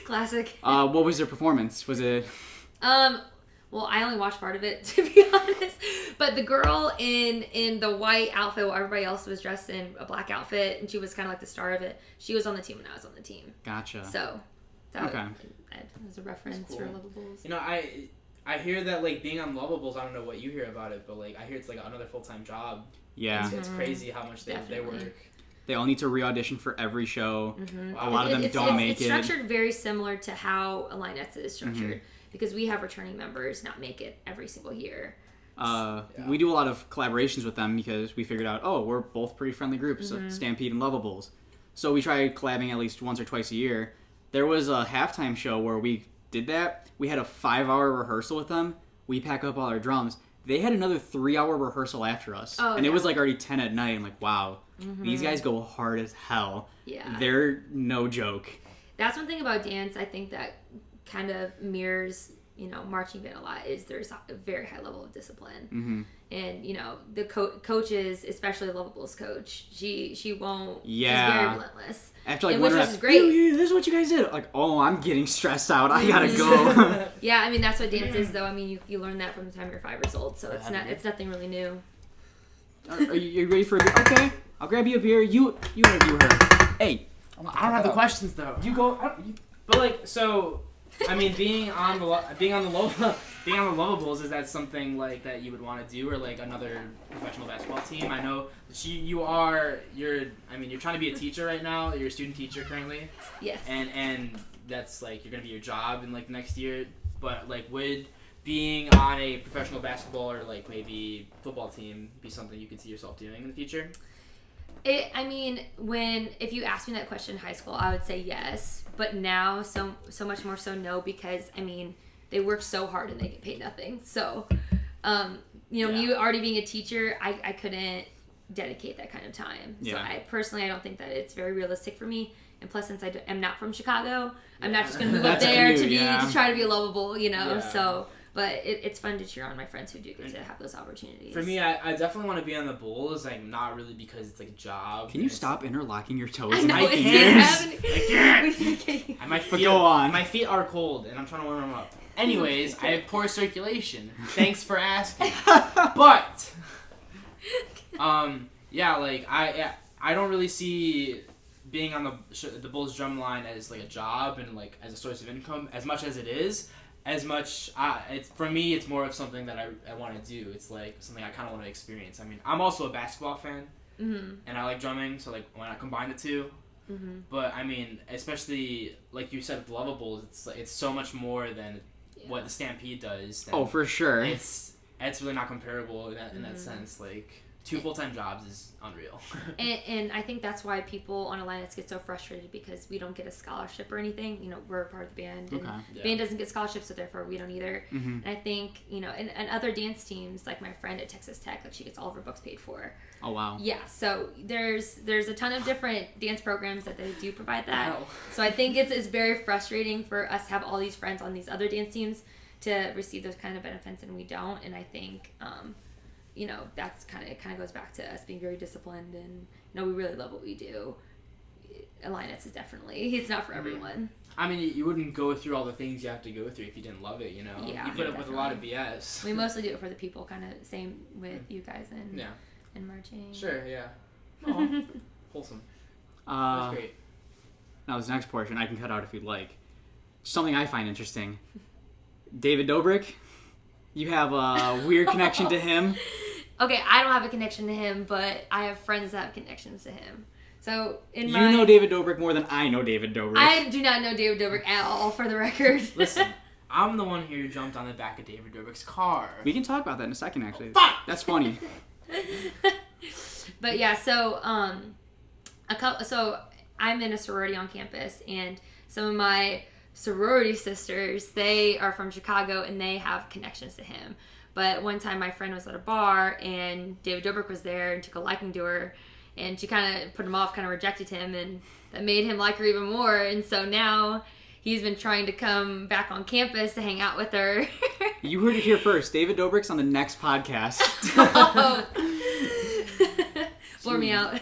Classic. What was their performance? Was it... Well, I only watched part of it, to be honest. But the girl in the white outfit while everybody else was dressed in a black outfit, and she was kind of like the star of it, she was on the team when I was on the team. Gotcha. So, that was a reference Cool. for Lovables. You know, I hear that, like, being on Lovables, I don't know what you hear about it, but, like, I hear it's, like, another full-time job. Yeah. It's crazy how much they work. They all need to re-audition for every show. Mm-hmm. A lot of them don't make it. It's structured very similar to how Allinettes is structured, because we have returning members not make it every single year. We do a lot of collaborations with them because we figured out, we're both pretty friendly groups of Stampede and Lovables. So we try collabing at least once or twice a year. There was a halftime show where we did that. We had a 5-hour rehearsal with them. We pack up all our drums. They had another 3-hour rehearsal after us. And it was like already 10 at night. I'm like, wow, these guys go hard as hell. Yeah. They're no joke. That's one thing about dance I think that kind of mirrors, you know, marching band a lot, is there's a very high level of discipline. And, you know, the coaches, especially Lovables coach, she won't, she's very relentless. After like which is great. This is what you guys did. Like, I'm getting stressed out. I gotta go. Yeah, I mean, that's what dance is, though. I mean, you learn that from the time you're 5 years old, so it's nothing really new. Are you ready for a beer? Okay, I'll grab you a beer. You interview her. Hey. I don't have the questions, though. You go. But, like, so... I mean, being on the Lovables, is that something like that you would want to do, or like another professional basketball team? I know that you're trying to be a teacher right now. You're a student teacher currently. Yes. And that's like you're gonna be your job in like next year. But like, would being on a professional basketball or like maybe football team be something you could see yourself doing in the future? If you asked me that question in high school, I would say yes. But now, so much more so no, because, I mean, they work so hard and they get paid nothing. So, me already being a teacher, I couldn't dedicate that kind of time. So I don't think that it's very realistic for me. And plus, since I'm not from Chicago, I'm not just going to move up there to try to be lovable, you know. Yeah. So... But it's fun to cheer on my friends who do get to have those opportunities. For me, I definitely want to be on the Bulls, like not really because it's like a job. Can you stop interlocking your toes? I know, I can't. Go on. My feet are cold, and I'm trying to warm them up. Anyways, I have poor circulation. Thanks for asking. But, I don't really see being on the Bulls drum line as like a job and like as a source of income as much as it is. It's for me, it's more of something that I want to do. It's like something I kind of want to experience. I mean, I'm also a basketball fan, and I like drumming, so like why not combine the two? But I mean, especially like you said with Lovables, it's so much more than what the Stampede does. For sure. It's really not comparable in that sense. Like 2 full-time jobs is unreal. And I think that's why people on Alliance get so frustrated, because we don't get a scholarship or anything. You know, we're part of the band, and the band doesn't get scholarships, so therefore we don't either. And I think, you know, and other dance teams, like my friend at Texas Tech, like she gets all of her books paid for. Oh wow. Yeah, so there's a ton of different dance programs that they do provide that. Wow. So I think it's very frustrating for us to have all these friends on these other dance teams to receive those kind of benefits, and we don't. And I think you know, that's it kind of goes back to us being very disciplined, and, you know, we really love what we do. Alliance is definitely, it's not for everyone. I mean, you wouldn't go through all the things you have to go through if you didn't love it, you know? Yeah, you put up with a lot of BS. We mostly do it for the people, kind of same with you guys and marching. Sure, yeah. Aww. Wholesome. That's great. Now this next portion I can cut out if you'd like. Something I find interesting. David Dobrik, you have a weird connection to him. Okay, I don't have a connection to him, but I have friends that have connections to him. So you know David Dobrik more than I know David Dobrik. I do not know David Dobrik at all, for the record. Listen, I'm the one here who jumped on the back of David Dobrik's car. We can talk about that in a second, actually. Fuck! That's funny. But yeah, so so I'm in a sorority on campus, and some of my sorority sisters, they are from Chicago, and they have connections to him. But one time my friend was at a bar, and David Dobrik was there and took a liking to her, and she kind of put him off, kind of rejected him, and that made him like her even more. And so now he's been trying to come back on campus to hang out with her. You heard it here first. David Dobrik's on the next podcast. Oh. Blur me out.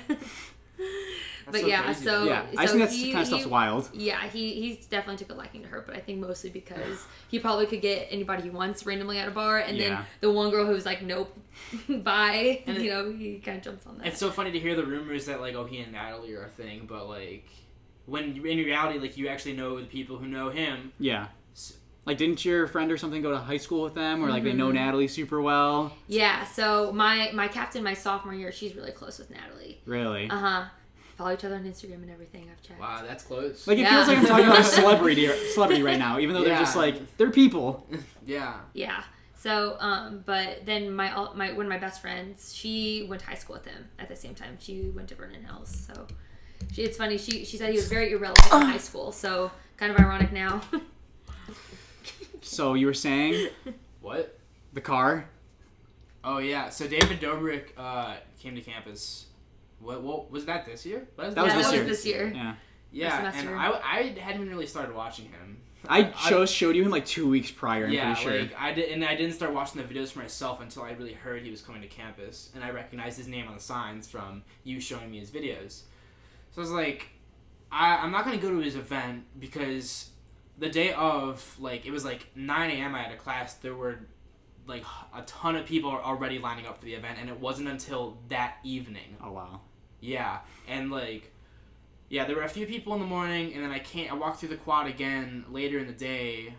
But so yeah, crazy. so Yeah, I so think that's kind of stuff's wild. Yeah, he's definitely took a liking to her, but I think mostly because he probably could get anybody he wants randomly at a bar, and then the one girl who's like, nope, bye, and you know, he kind of jumps on that. It's so funny to hear the rumors that, like, oh, he and Natalie are a thing, but, like, when in reality, like, you actually know the people who know him. Yeah. Like, didn't your friend or something go to high school with them, or like they know Natalie super well? Yeah, so my captain my sophomore year, she's really close with Natalie. Really? Follow each other on Instagram and everything. I've checked. Wow, that's close. Like, it feels like I'm talking about a celebrity right now, even though they're just like, they're people. Yeah. Yeah. So, but then one of my best friends, she went to high school with him at the same time. She went to Vernon Hills. So, it's funny. She said he was very irrelevant in high school. So, kind of ironic now. So, you were saying? What? The car? Oh, yeah. So, David Dobrik came to campus. What was that this year? That was this year. Yeah. Yeah, and I hadn't really started watching him. I showed you him like 2 weeks prior, I'm pretty sure. Like, I didn't start watching the videos for myself until I really heard he was coming to campus, and I recognized his name on the signs from you showing me his videos. So I was like, I'm not going to go to his event, because the day of, like, it was like 9 a.m. I had a class, there were like a ton of people already lining up for the event, and it wasn't until that evening. Oh, wow. Yeah, and like, yeah, there were a few people in the morning, and then I walked through the quad again later in the day,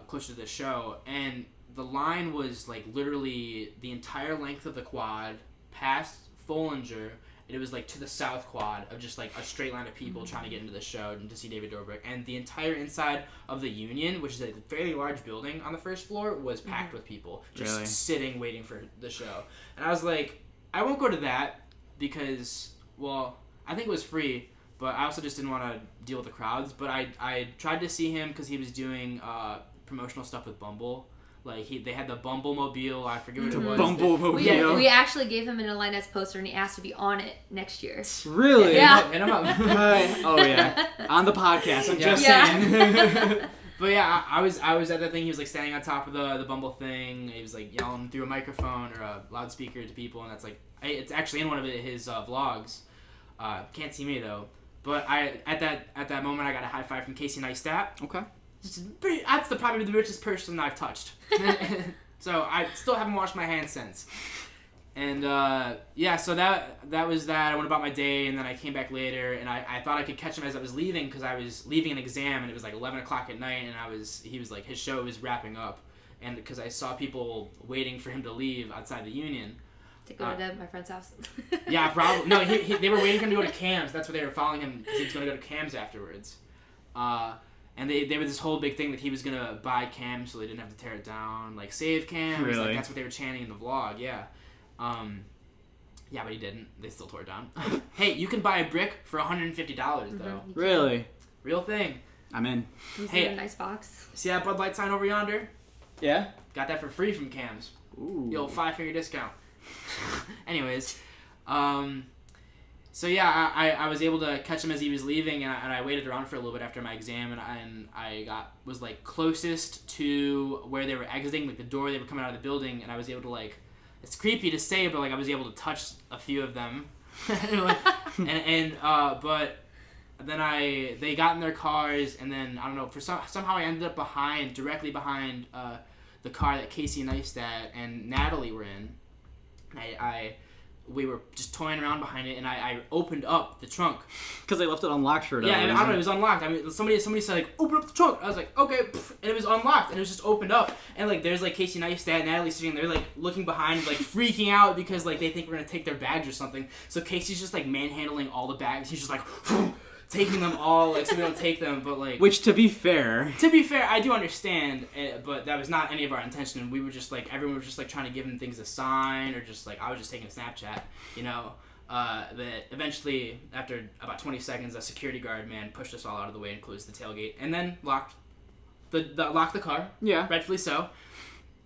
closer to the show, and the line was like literally the entire length of the quad, past Follinger, and it was like to the south quad of just like a straight line of people trying to get into the show and to see David Dobrik, and the entire inside of the Union, which is a fairly large building on the first floor, was packed with people just sitting waiting for the show. And I was like, I won't go to that because, well, I think it was free, but I also just didn't want to deal with the crowds. But I tried to see him because he was doing promotional stuff with Bumble. Like, they had the Bumble Mobile, I forget what it was. Bumble Mobile. We actually gave him an Alliance poster, and he asked to be on it next year. Really? Yeah. Oh, yeah. On the podcast, I'm just saying. But yeah, I was at that thing. He was like standing on top of the Bumble thing. He was like yelling through a microphone or a loudspeaker to people, and that's like, it's actually in one of his vlogs. Can't see me though. But at that moment I got a high five from Casey Neistat. Okay. That's probably the richest person I've touched. So I still haven't washed my hands since. And yeah, so that was that. I went about my day, and then I came back later, and I thought I could catch him as I was leaving, because I was leaving an exam, and it was like 11 o'clock at night, and he was like, his show was wrapping up, and because I saw people waiting for him to leave outside the Union. To go to my friend's house. Yeah, probably. No, they were waiting for him to go to Cam's. That's what they were following him, because he was going to go to Cam's afterwards. And they were this whole big thing that he was going to buy Cam so they didn't have to tear it down, like save Cam. Really? Like, that's what they were chanting in the vlog, yeah. Yeah, but he didn't. They still tore it down. Hey, you can buy a brick for $150 though. Really? Real thing. I'm in. Hey, a nice box. See that Bud Light sign over yonder? Yeah? Got that for free from Cam's. Ooh. The old 5-finger discount. Anyways, so yeah, I was able to catch him as he was leaving, and I waited around for a little bit after my exam, and I was like closest to where they were exiting, like the door they were coming out of the building, and I was able to like, it's creepy to say, but like I was able to touch a few of them, but then they got in their cars, and then I don't know, somehow I ended up directly behind the car that Casey Neistat and Natalie were in. We were just toying around behind it, and I opened up the trunk. Because they left it unlocked for I don't know, it was unlocked. I mean, somebody said, like, open up the trunk. I was like, okay, and it was unlocked, and it was just opened up. And, like, there's, like, Casey Neistat and Natalie sitting there, like, looking behind, like, freaking out because, like, they think we're going to take their bags or something. So Casey's just, like, manhandling all the bags. He's just, like, taking them all, like, so we don't take them, but, like... Which, to be fair, I do understand, but that was not any of our intention. We were just, like, everyone was just, like, trying to give them things to sign, or just, like, I was just taking a Snapchat, you know? But eventually, after about 20 seconds, a security guard, man, pushed us all out of the way and closed the tailgate, and then locked the car. Yeah. Rightfully so.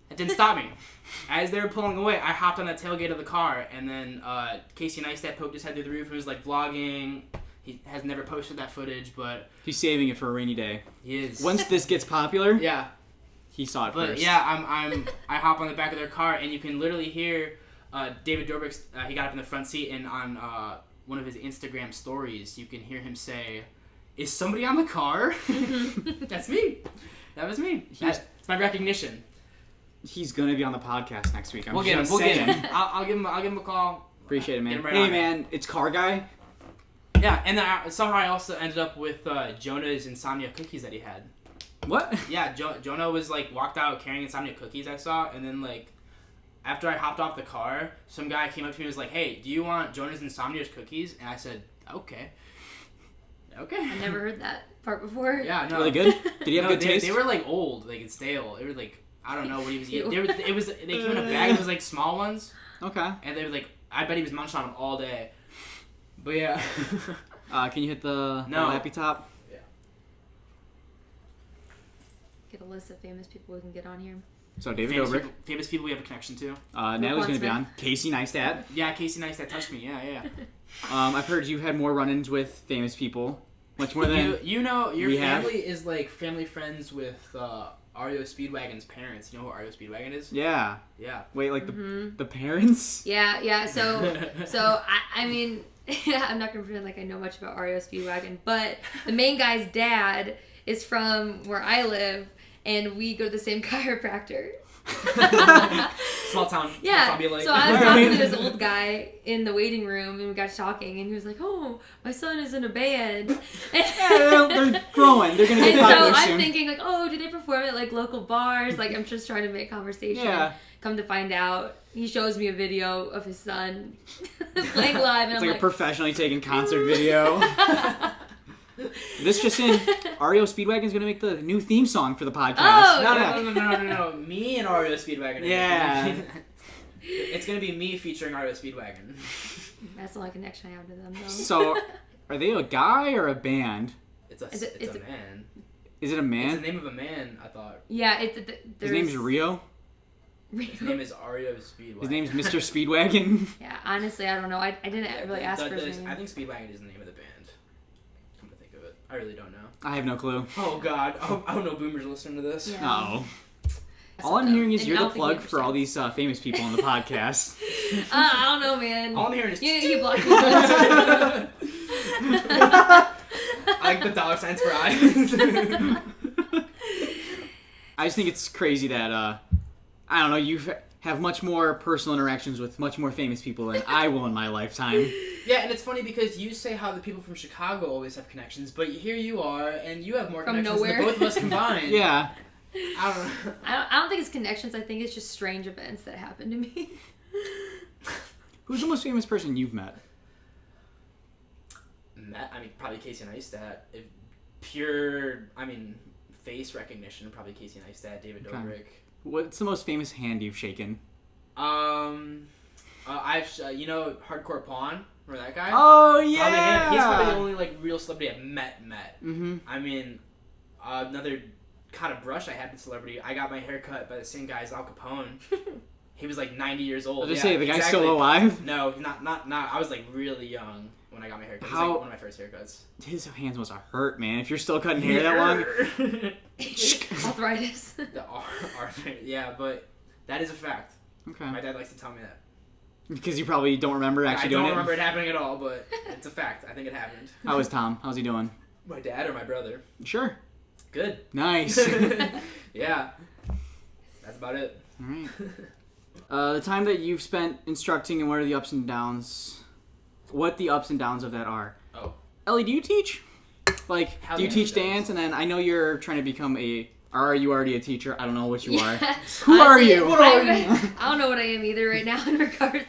It didn't stop me. As they were pulling away, I hopped on that tailgate of the car, and then Casey Neistat poked his head through the roof and was, like, vlogging. He has never posted that footage, but... He's saving it for a rainy day. He is. Once this gets popular, yeah, he saw it but first. Yeah, I hop on the back of their car, and you can literally hear David Dobrik. He got up in the front seat, and on one of his Instagram stories, you can hear him say, "Is somebody on the car?" That's me. That was me. It's my recognition. He's gonna be on the podcast next week. We'll get him. I'll give him a call. Appreciate it, man. Right hey, man, it's Car Guy. Yeah, and then somehow I also ended up with Jonah's insomnia cookies that he had. What? Yeah, Jonah was like walked out carrying insomnia cookies I saw, and then like after I hopped off the car, some guy came up to me and was like, "Hey, do you want Jonah's insomnia cookies?" And I said, "Okay." Okay. I never heard that part before. Yeah, no. Really good? Did he have good taste? They were like old, like and stale. They were like I don't know what he was eating. They came in a bag. It was like small ones. Okay. And they were like, I bet he was munching on them all day. But yeah. Can you hit the lappy top? Yeah. Get a list of famous people we can get on here. So David Dobrik. Famous people we have a connection to. Natalie's going to be on. Casey Neistat. Yeah, Casey Neistat touched me. Yeah. I've heard you had more run-ins with famous people. Much more than you know, your family have. is like family friends with Ario Speedwagon's parents. You know who Ario Speedwagon is? Yeah. Yeah. Wait, like the parents? Yeah. So I mean, I'm not gonna pretend like I know much about Ario Speedwagon, but the main guy's dad is from where I live, and we go to the same chiropractor. Small town. Yeah. So I was talking to this old guy in the waiting room, and we got talking, and he was like, "Oh, my son is in a band." They're growing. They're gonna get popular so soon. I'm thinking like, "Oh, do they perform at like local bars?" Like I'm just trying to make conversation. Yeah. Come to find out, he shows me a video of his son playing live, and It's I'm like a professionally taken concert video. This just in, Ario Speedwagon's gonna make the new theme song for the podcast. Oh, No. Me and Ario Speedwagon. Yeah. It's gonna be me featuring Ario Speedwagon. That's the only connection I have to them, though. So, are they a guy or a band? It's a man. Is it a man? It's the name of a man, I thought. Yeah, His name's Rio? His name is Ario Speedwagon. His name's Mr. Speedwagon? Yeah, honestly, I don't know. I didn't really ask for his name. I think Speedwagon is the name of the band. Come to think of it. I really don't know. I have no clue. Oh, God. I don't know boomers listening to this. Yeah. Oh. All I'm hearing is you're the plug for all these famous people on the podcast. I don't know, man. All I'm hearing is... You blocked me once. I like the dollar signs for eyes. I just think it's crazy that, I don't know, you have much more personal interactions with much more famous people than I will in my lifetime. Yeah, and it's funny because you say how the people from Chicago always have connections, but here you are, and you have more From connections nowhere. than both of us combined. Yeah. I don't know. I don't think it's connections. I think it's just strange events that happen to me. Who's the most famous person you've met? Probably Casey Neistat. Face recognition, probably Casey Neistat, David Dobrik. What's the most famous hand you've shaken? You know, Hardcore Pawn. Remember that guy? Oh Probably yeah. him. He's probably the only like real celebrity I've met. Mm-hmm. I mean, another kind of brush I had with celebrity. I got my hair cut by the same guy as Al Capone. He was like 90 years old. I was just say the guy's still alive. No, not. I was like really young when I got my hair cut. It was like one of my first haircuts. His hands must have hurt, man. If you're still cutting hair that long. Arthritis. Yeah, but that is a fact. Okay. My dad likes to tell me that. Because you probably don't remember actually doing it. I don't remember it happening at all, but it's a fact. I think it happened. How is Tom? How's he doing? My dad or my brother? Sure. Good. Nice. Yeah. That's about it. All right. The time that you've spent instructing and what are the ups and downs? What the ups and downs of that are? Oh. Ellie, do you teach? Like, do you teach dance? And then I know you're trying to become a... Are you already a teacher? I don't know what you are. Who are you? What are you? I don't know what I am either right now in regards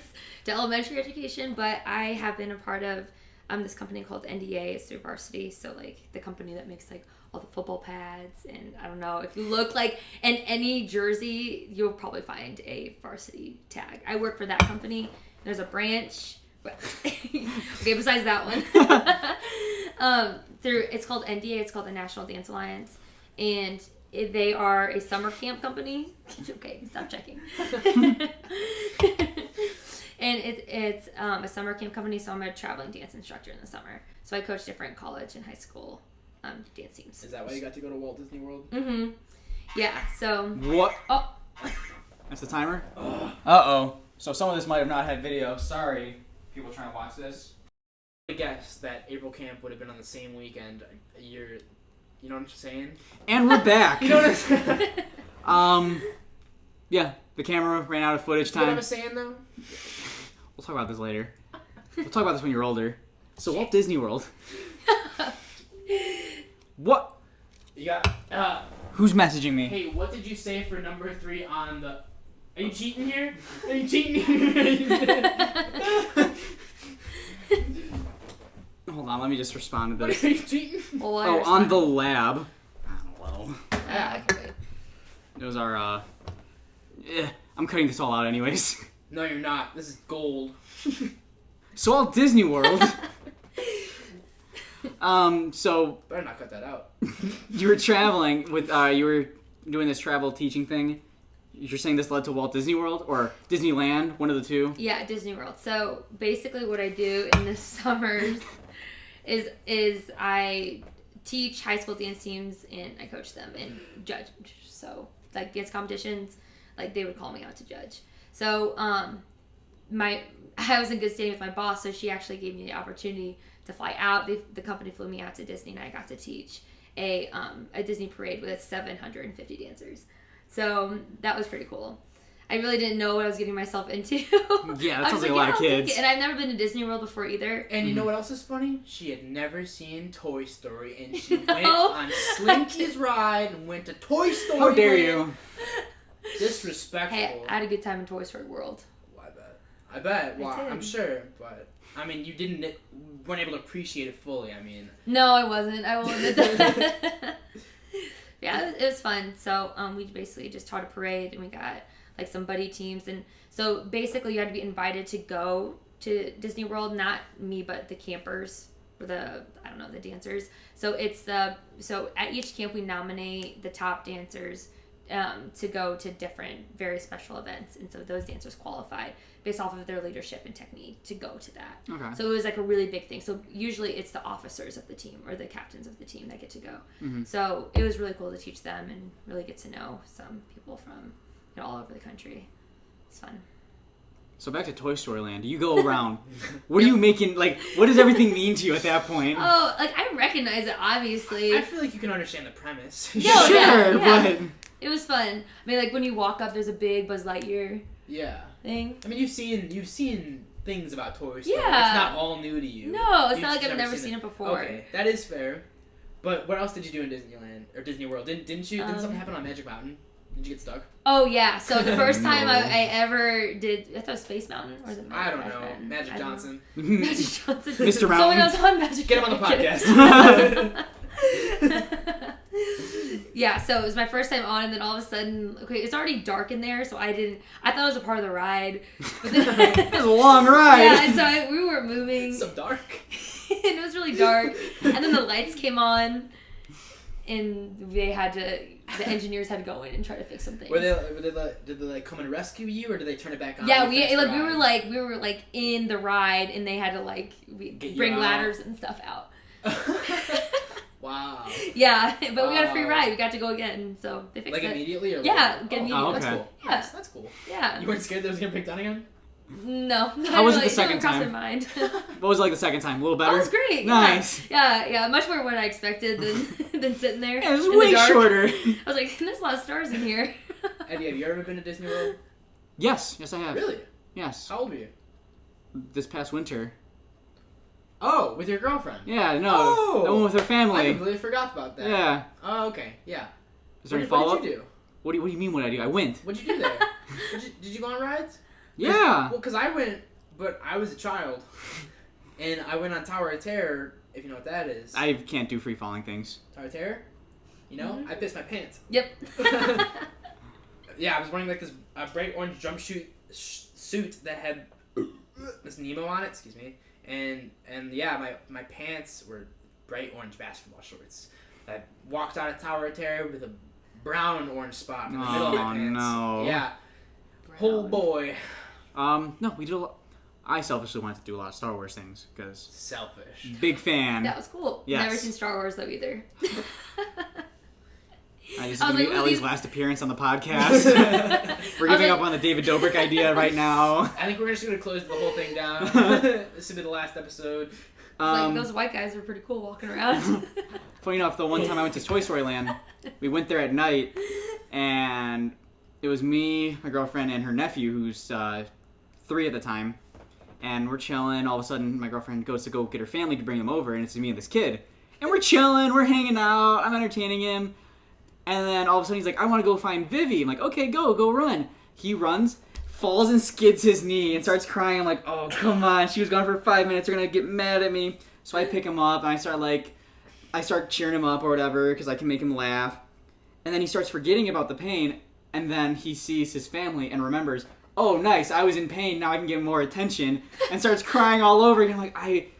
to elementary education, but I have been a part of this company called NDA. It's through Varsity, so like the company that makes like all the football pads, and I don't know, if you look like in any jersey, you'll probably find a Varsity tag. I work for that company. There's a branch. Okay, besides that one, it's called NDA. It's called the National Dance Alliance, and they are a summer camp company. Okay, stop checking. And it's a summer camp company, so I'm a traveling dance instructor in the summer. So I coach different college and high school dance teams. Is that why you got to go to Walt Disney World? Mm-hmm. Yeah, so... What? Oh. That's the timer? Uh-oh. So some of this might have not had video. Sorry, people trying to watch this. I guess that April camp would have been on the same weekend. You know what I'm saying? And we're back. You know what I'm saying? Yeah, the camera ran out of footage time. You know what I'm saying, though? We'll talk about this later. We'll talk about this when you're older. So Walt Disney World. What? You got, Who's messaging me? Hey, what did you say for number 3 on the... Are you cheating here? Are you cheating here? Hold on, let me just respond to What, this. are you cheating? Well, on the lab. Hello. I can wait. Those are, I'm cutting this all out anyways. No, you're not. This is gold. So Walt Disney World. So Better not cut that out. you were traveling with, you were doing this travel teaching thing. You're saying this led to Walt Disney World or Disneyland, one of the two? Yeah, Disney World. So basically what I do in the summers is I teach high school dance teams and I coach them and judge. So like dance competitions, like they would call me out to judge. So I was in good standing with my boss, so she actually gave me the opportunity to fly out. The company flew me out to Disney, and I got to teach a Disney parade with 750 dancers. So that was pretty cool. I really didn't know what I was getting myself into. Yeah, that sounds like a lot of kids. And I've never been to Disney World before either. And you know what else is funny? She had never seen Toy Story, and she went on Slinky's ride and went to Toy Story. How dare you? Disrespectful. Hey, I had a good time in Toy Story World. Well, I bet. Well, did. I'm sure, but I mean, you weren't able to appreciate it fully. I mean. No, I wasn't. Yeah, it was fun. So we basically just taught a parade, and we got like some buddy teams, and so basically you had to be invited to go to Disney World. Not me, but the campers or the dancers. So so at each camp we nominate the top dancers to go to different very special events, and so those dancers qualified based off of their leadership and technique to go to that. Okay. So it was like a really big thing. So usually it's the officers of the team or the captains of the team that get to go. Mm-hmm. So it was really cool to teach them and really get to know some people from all over the country. It's fun. So back to Toy Story Land. You go around. What are you making, like, what does everything mean to you at that point? Oh, like I recognize it, obviously. I feel like you can understand the premise. No, Sure, yeah. but... It was fun. I mean, like when you walk up, there's a big Buzz Lightyear thing. I mean, you've seen things about Toy Story. Yeah. It's not all new to you. No, it's You've not like just I've never seen it before. Okay, that is fair. But what else did you do in Disneyland or Disney World? Didn't something happen on Magic Mountain? Did you get stuck? Oh yeah. So the first time I ever did, I thought Space Mountain or was it I don't know. Magic I don't Johnson. know. Magic Johnson. Mr. Someone Mountain. else on Magic. Get him on the podcast. Yeah, so it was my first time on, and then all of a sudden, okay, it's already dark in there, so I thought it was a part of the ride. But then, It was a long ride. Yeah, and so we weren't moving. It's so dark. And it was really dark. And then the lights came on, and the engineers had to go in and try to fix some things. Did they like come and rescue you, or did they turn it back on? Yeah, we were like in the ride, and they had to like bring ladders and stuff out. Wow. Yeah, but we got a free ride. We got to go again, so they fixed it. Like immediately? Or yeah, immediately. Oh, okay. That's cool. Yeah. That's cool. Yeah. You weren't scared that it was going to break down again? No. How was it the second crossed time? my mind. What was it like the second time? A little better? Oh, it was great. Nice. Yeah, much more what I expected than sitting there. Yeah, it was in way the dark. shorter. I was like, there's a lot of stars in here. Eddie, have you ever been to Disney World? Yes, I have. Really? Yes. How old were you? This past winter. Oh, with your girlfriend? Yeah, no. Oh! I went with her family. I completely forgot about that. Yeah. Oh, okay. Yeah. Is there any What follow-up? did you do? What do you mean what I do? I went. What'd you do there? Did you go on rides? Yeah. Well, because I went, but I was a child. And I went on Tower of Terror, if you know what that is. I can't do free-falling things. Tower of Terror? You know? Mm-hmm. I pissed my pants. Yep. Yeah, I was wearing like this bright orange suit that had this Nemo on it, excuse me. And yeah, my pants were bright orange basketball shorts. I walked out of Tower of Terror with a brown orange spot in the middle of my pants. No. Yeah. Oh boy. No, we did a lot. I selfishly wanted to do a lot of Star Wars things because Selfish. big fan. That was cool. Yes. Never seen Star Wars though either. This is I going was to be like, Ellie's last appearance on the podcast. We're giving up on the David Dobrik idea right now. I think we're just going to close the whole thing down. This will be the last episode. Like those white guys were pretty cool walking around. Funny enough, the one time I went to Toy Story Land, we went there at night, and it was me, my girlfriend, and her nephew, who's 3 at the time. And we're chilling. All of a sudden, my girlfriend goes to go get her family to bring them over, and it's me and this kid. And we're chilling, we're hanging out, I'm entertaining him. And then all of a sudden he's like, I want to go find Vivi. I'm like, okay, go run. He runs, falls and skids his knee and starts crying. I'm like, oh, come on. She was gone for 5 minutes. They're going to get mad at me. So I pick him up and I start cheering him up or whatever because I can make him laugh. And then he starts forgetting about the pain. And then he sees his family and remembers, oh, nice. I was in pain. Now I can get more attention. And starts crying all over again. I'm like,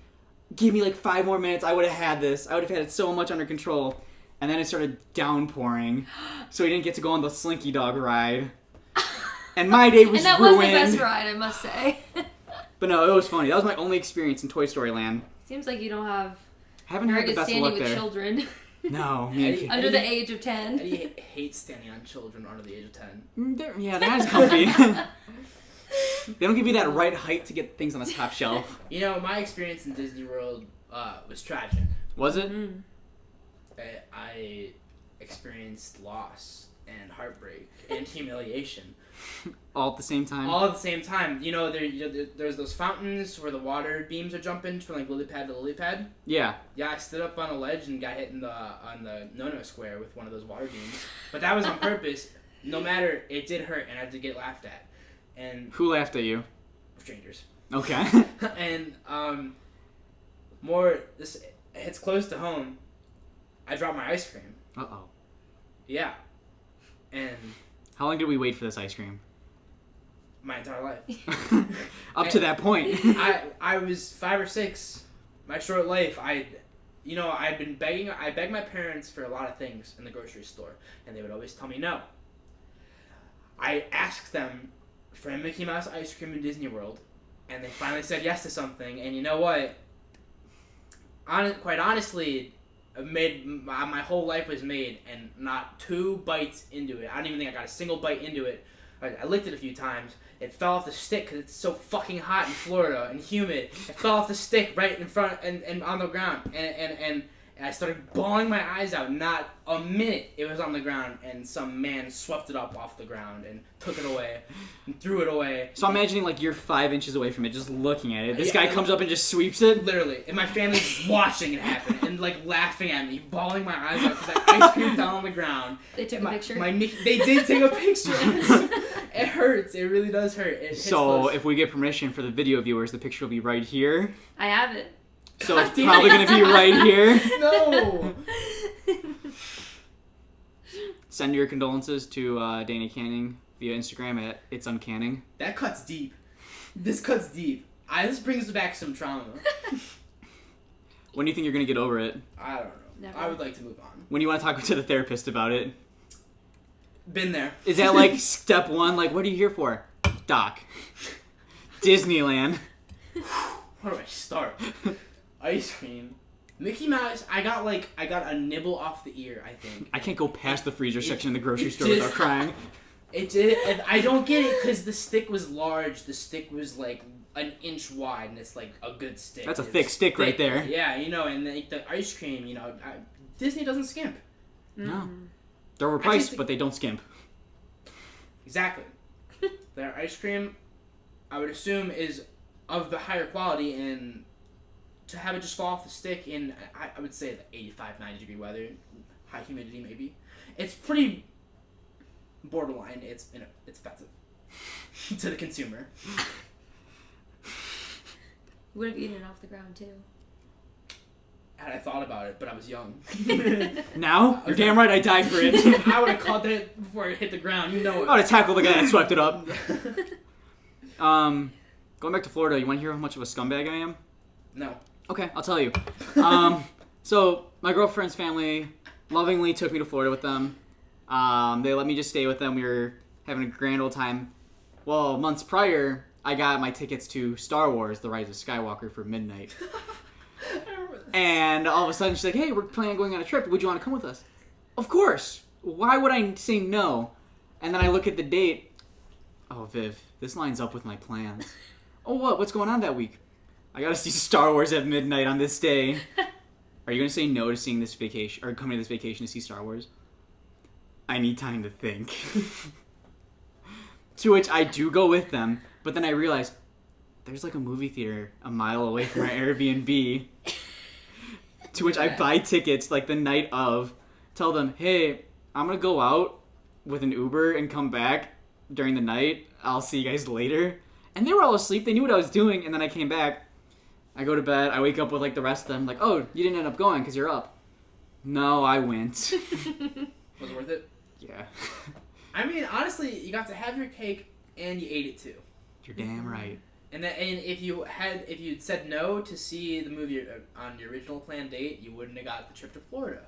give me like 5 more minutes. I would have had this. I would have had it so much under control. And then it started downpouring, so we didn't get to go on the Slinky Dog ride. And my day was ruined. And that was the best ride, I must say. But no, it was funny. That was my only experience in Toy Story Land. Seems like you don't have Haven't very had the good best standing luck with there. children. No, Eddie- Under the age of 10. Eddie hates standing on children under the age of 10. They're not as comfy. They don't give you that right height to get things on the top shelf. You know, my experience in Disney World was tragic. Was it? Mm. I experienced loss and heartbreak and humiliation All at the same time? all at the same time. You know, there's those fountains where the water beams are jumping from like lily pad to lily pad. Yeah. Yeah, I stood up on a ledge and got hit on the no-no square with one of those water beams. But that was on purpose. No matter, it did hurt and I did get laughed at. And Who laughed at you? strangers. Okay. And this hits close to home. I dropped my ice cream. Uh-oh. Yeah. And How long did we wait for this ice cream? my entire life. Up to that point. I was 5 or 6. My short life, I begged my parents for a lot of things in the grocery store, and they would always tell me no. I asked them for a Mickey Mouse ice cream in Disney World, and they finally said yes to something, and you know what? Quite honestly, my whole life was made, and not 2 bites into it. I don't even think I got a single bite into it. I licked it a few times. It fell off the stick because it's so fucking hot in Florida and humid. It fell off the stick right in front and on the ground. And I started bawling my eyes out. Not a minute it was on the ground, and some man swept it up off the ground and took it away and threw it away. So I'm imagining like you're 5 inches away from it, just looking at it. This Yeah, guy comes up and just sweeps it. Literally. And my family's just watching it happen and like laughing at me, bawling my eyes out because that ice cream fell on the ground. They took a picture. They did take a picture. It hurts. It really does hurt. It hits So close. if we get permission for the video viewers, the picture will be right here. I have it. So it's probably going to be right here. No. Send your condolences to Danny Canning via Instagram at It's Uncanning. That cuts deep. This cuts deep. This brings back some trauma. When do you think you're going to get over it? I don't know. Never. I would like to move on. When do you want to talk to the therapist about it? Been there. Is that like step one? Like, what are you here for? Doc. Disneyland. Where do I start? Ice cream. Mickey Mouse, I got a nibble off the ear, I think. I can't go past the freezer section in the grocery it store just- without crying. It did. And I don't get it because the stick was large. The stick was like an inch wide, and it's like a good stick. That's a It's thick stick right there. Yeah, and the ice cream, Disney doesn't skimp. No. They're overpriced, I just- but they don't skimp. Exactly. Their ice cream, I would assume, is of the higher quality, and to have it just fall off the stick in, I would say, 85, 90 degree weather, high humidity maybe, it's pretty borderline. It's offensive to the consumer. Would have eaten it off the ground too. Had I thought about it, but I was young. Now? You're damn right I died for it. I would have caught that before it hit the ground. You know I it. would have tackled the guy that swept it up. Going back to Florida, you want to hear how much of a scumbag I am? No. Okay, I'll tell you. So, my girlfriend's family lovingly took me to Florida with them. They let me just stay with them. We were having a grand old time. Well, months prior, I got my tickets to Star Wars: The Rise of Skywalker for midnight. I remember this. And all of a sudden, she's like, hey, we're planning on going on a trip. Would you want to come with us? Of course. Why would I say no? And then I look at the date. Oh, Viv, this lines up with my plans. Oh, what? What's going on that week? I gotta see Star Wars at midnight on this day. Are you gonna say no to seeing this vacation, or coming to this vacation to see Star Wars? I need time to think. To which I do go with them, but then I realize there's like a movie theater a mile away from our Airbnb. To which I buy tickets like the night of, tell them, hey, I'm gonna go out with an Uber and come back during the night. I'll see you guys later. And they were all asleep. They knew what I was doing. And then I came back. I go to bed. I wake up with like the rest of them. Like, oh, you didn't end up going because you're up. No, I went. Was it worth it? Yeah. I mean, honestly, you got to have your cake and you ate it too. You're damn right. And if you'd said no to see the movie on your original planned date, you wouldn't have got the trip to Florida.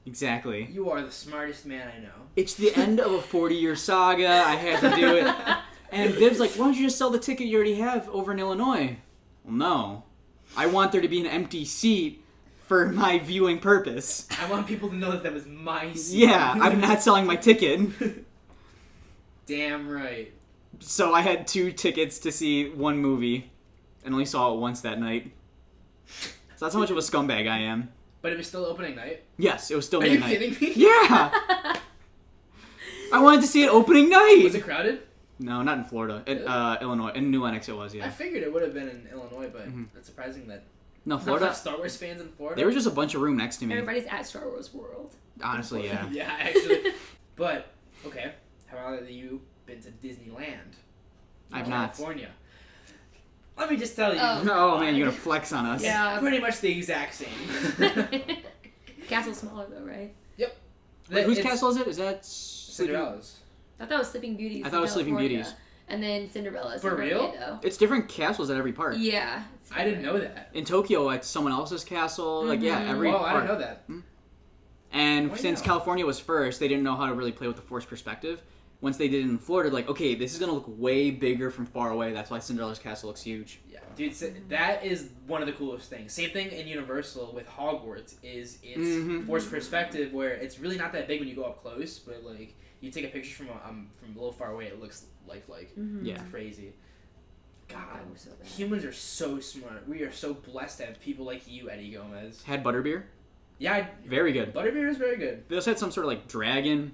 Exactly. You are the smartest man I know. It's the end of a 40-year saga. I had to do it. And Viv's like, why don't you just sell the ticket you already have over in Illinois? Well, no. I want there to be an empty seat for my viewing purpose. I want people to know that was my seat. Yeah, I'm not selling my ticket. Damn right. So I had 2 tickets to see one movie and only saw it once that night. So that's how much of a scumbag I am. But it was still opening night. Yes, it was still Are midnight. you kidding me? Yeah! I wanted to see it opening night! Was it crowded? No, not in Florida. In Illinois. In New Lenox it was, I yeah. figured it would have been in Illinois, but it's surprising that No, not Florida. enough Star Wars fans in Florida. There was just a bunch of room next to me. Everybody's at Star Wars World. Honestly, yeah. Yeah, actually. But, okay. How about that you been to Disneyland? I've not. California. Let me just tell you. Oh man, you're gonna flex on us. Yeah. Pretty much the exact same. Castle's smaller though, right? Yep. Wait, whose It's castle is it? Is that Sleeping? Cinderella's. I thought it was Sleeping Beauties. I thought it was in Sleeping California. Beauties. And then Cinderella's For in real? Orlando. It's different castles at every park. Yeah. it's I didn't different. know that. In Tokyo, it's someone else's castle. Like, yeah, every Oh, park. I didn't know that. And Oh, since yeah. California was first, they didn't know how to really play with the forced perspective. Once they did it in Florida, like, okay, this is gonna look way bigger from far away. That's why Cinderella's castle looks huge. Yeah, dude, that is one of the coolest things. Same thing in Universal with Hogwarts is its forced perspective, where it's really not that big when you go up close, but like you take a picture from a little far away, it looks lifelike. Yeah. It's crazy. God, That was so bad. humans are so smart. We are so blessed to have people like you, Eddie Gomez. Had butterbeer. Yeah, Very good. butterbeer is very good. They also had some sort of like dragon,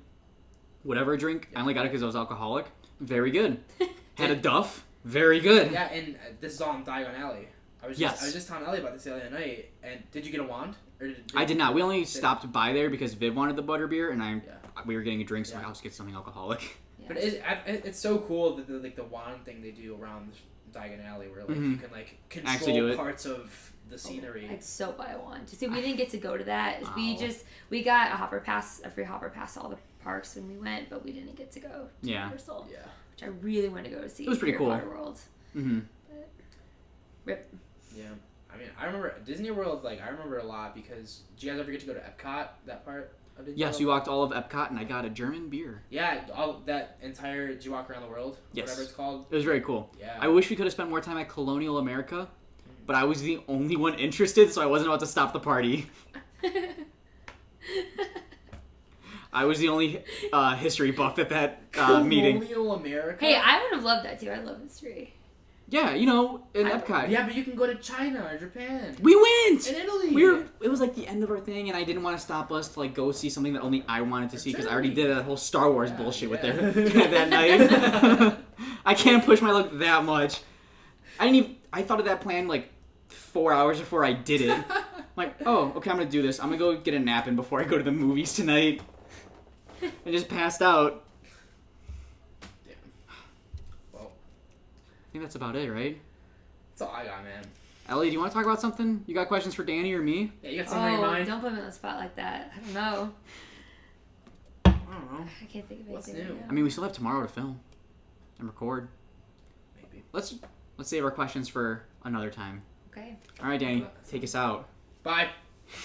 whatever drink. I only got it because I was alcoholic. Very good. Had a Duff. Very good. Yeah, and this is all in Diagon Alley. I was just telling Ellie about this the other night. And did you get a wand? Or I did not. We only stopped by there because Viv wanted the butterbeer, and Yeah. we were getting a drink, so Yeah. I'll just get something alcoholic. Yeah. But it's so cool that the wand thing they do around Diagon Alley, where like you can like Actually do control it. parts of the scenery. I'd so buy one. See, we didn't get to go to that. Oh. We got a free hopper pass to all the parks when we went, but we didn't get to go to Yeah. Universal. Yeah. Which I really wanted to go to see. It was pretty Harry cool. Potter World. Mm-hmm. But, rip. Yeah. I mean, I remember Disney World, like, I remember a lot because, did you guys ever get to go to Epcot, that part of Disney Yes, World? you walked all of Epcot, and I got a German beer. Yeah, all that entire, did you walk around the world? Yes. Whatever it's called. It was very cool. Yeah. I wish we could have spent more time at Colonial America, but I was the only one interested, so I wasn't about to stop the party. I was the only history buff at that meeting. Colonial America? Hey, I would have loved that too. I love history. Yeah, you know, in Epcot. Yeah, but you can go to China or Japan. We went! In Italy. It was like the end of our thing, and I didn't want to stop us to like go see something that only I wanted to see because I already did that whole Star Wars bullshit with yeah. there that night. I can't push my luck that much. I thought of that plan like 4 hours before I did it. I'm like, oh, okay, I'm gonna do this. I'm gonna go get a nap in before I go to the movies tonight. I just passed out. Yeah. Well, I think that's about it, right? that's all I got, man. Ellie, do you want to talk about something? You got questions for Danny or me? Yeah, you got something on your mind? Don't put me on the spot like that. I don't know. I don't know. I can't think of anything. What's right new? now. I mean, we still have tomorrow to film and record. Maybe. Let's save our questions for another time. Okay. All right, Danny, take us out. Bye.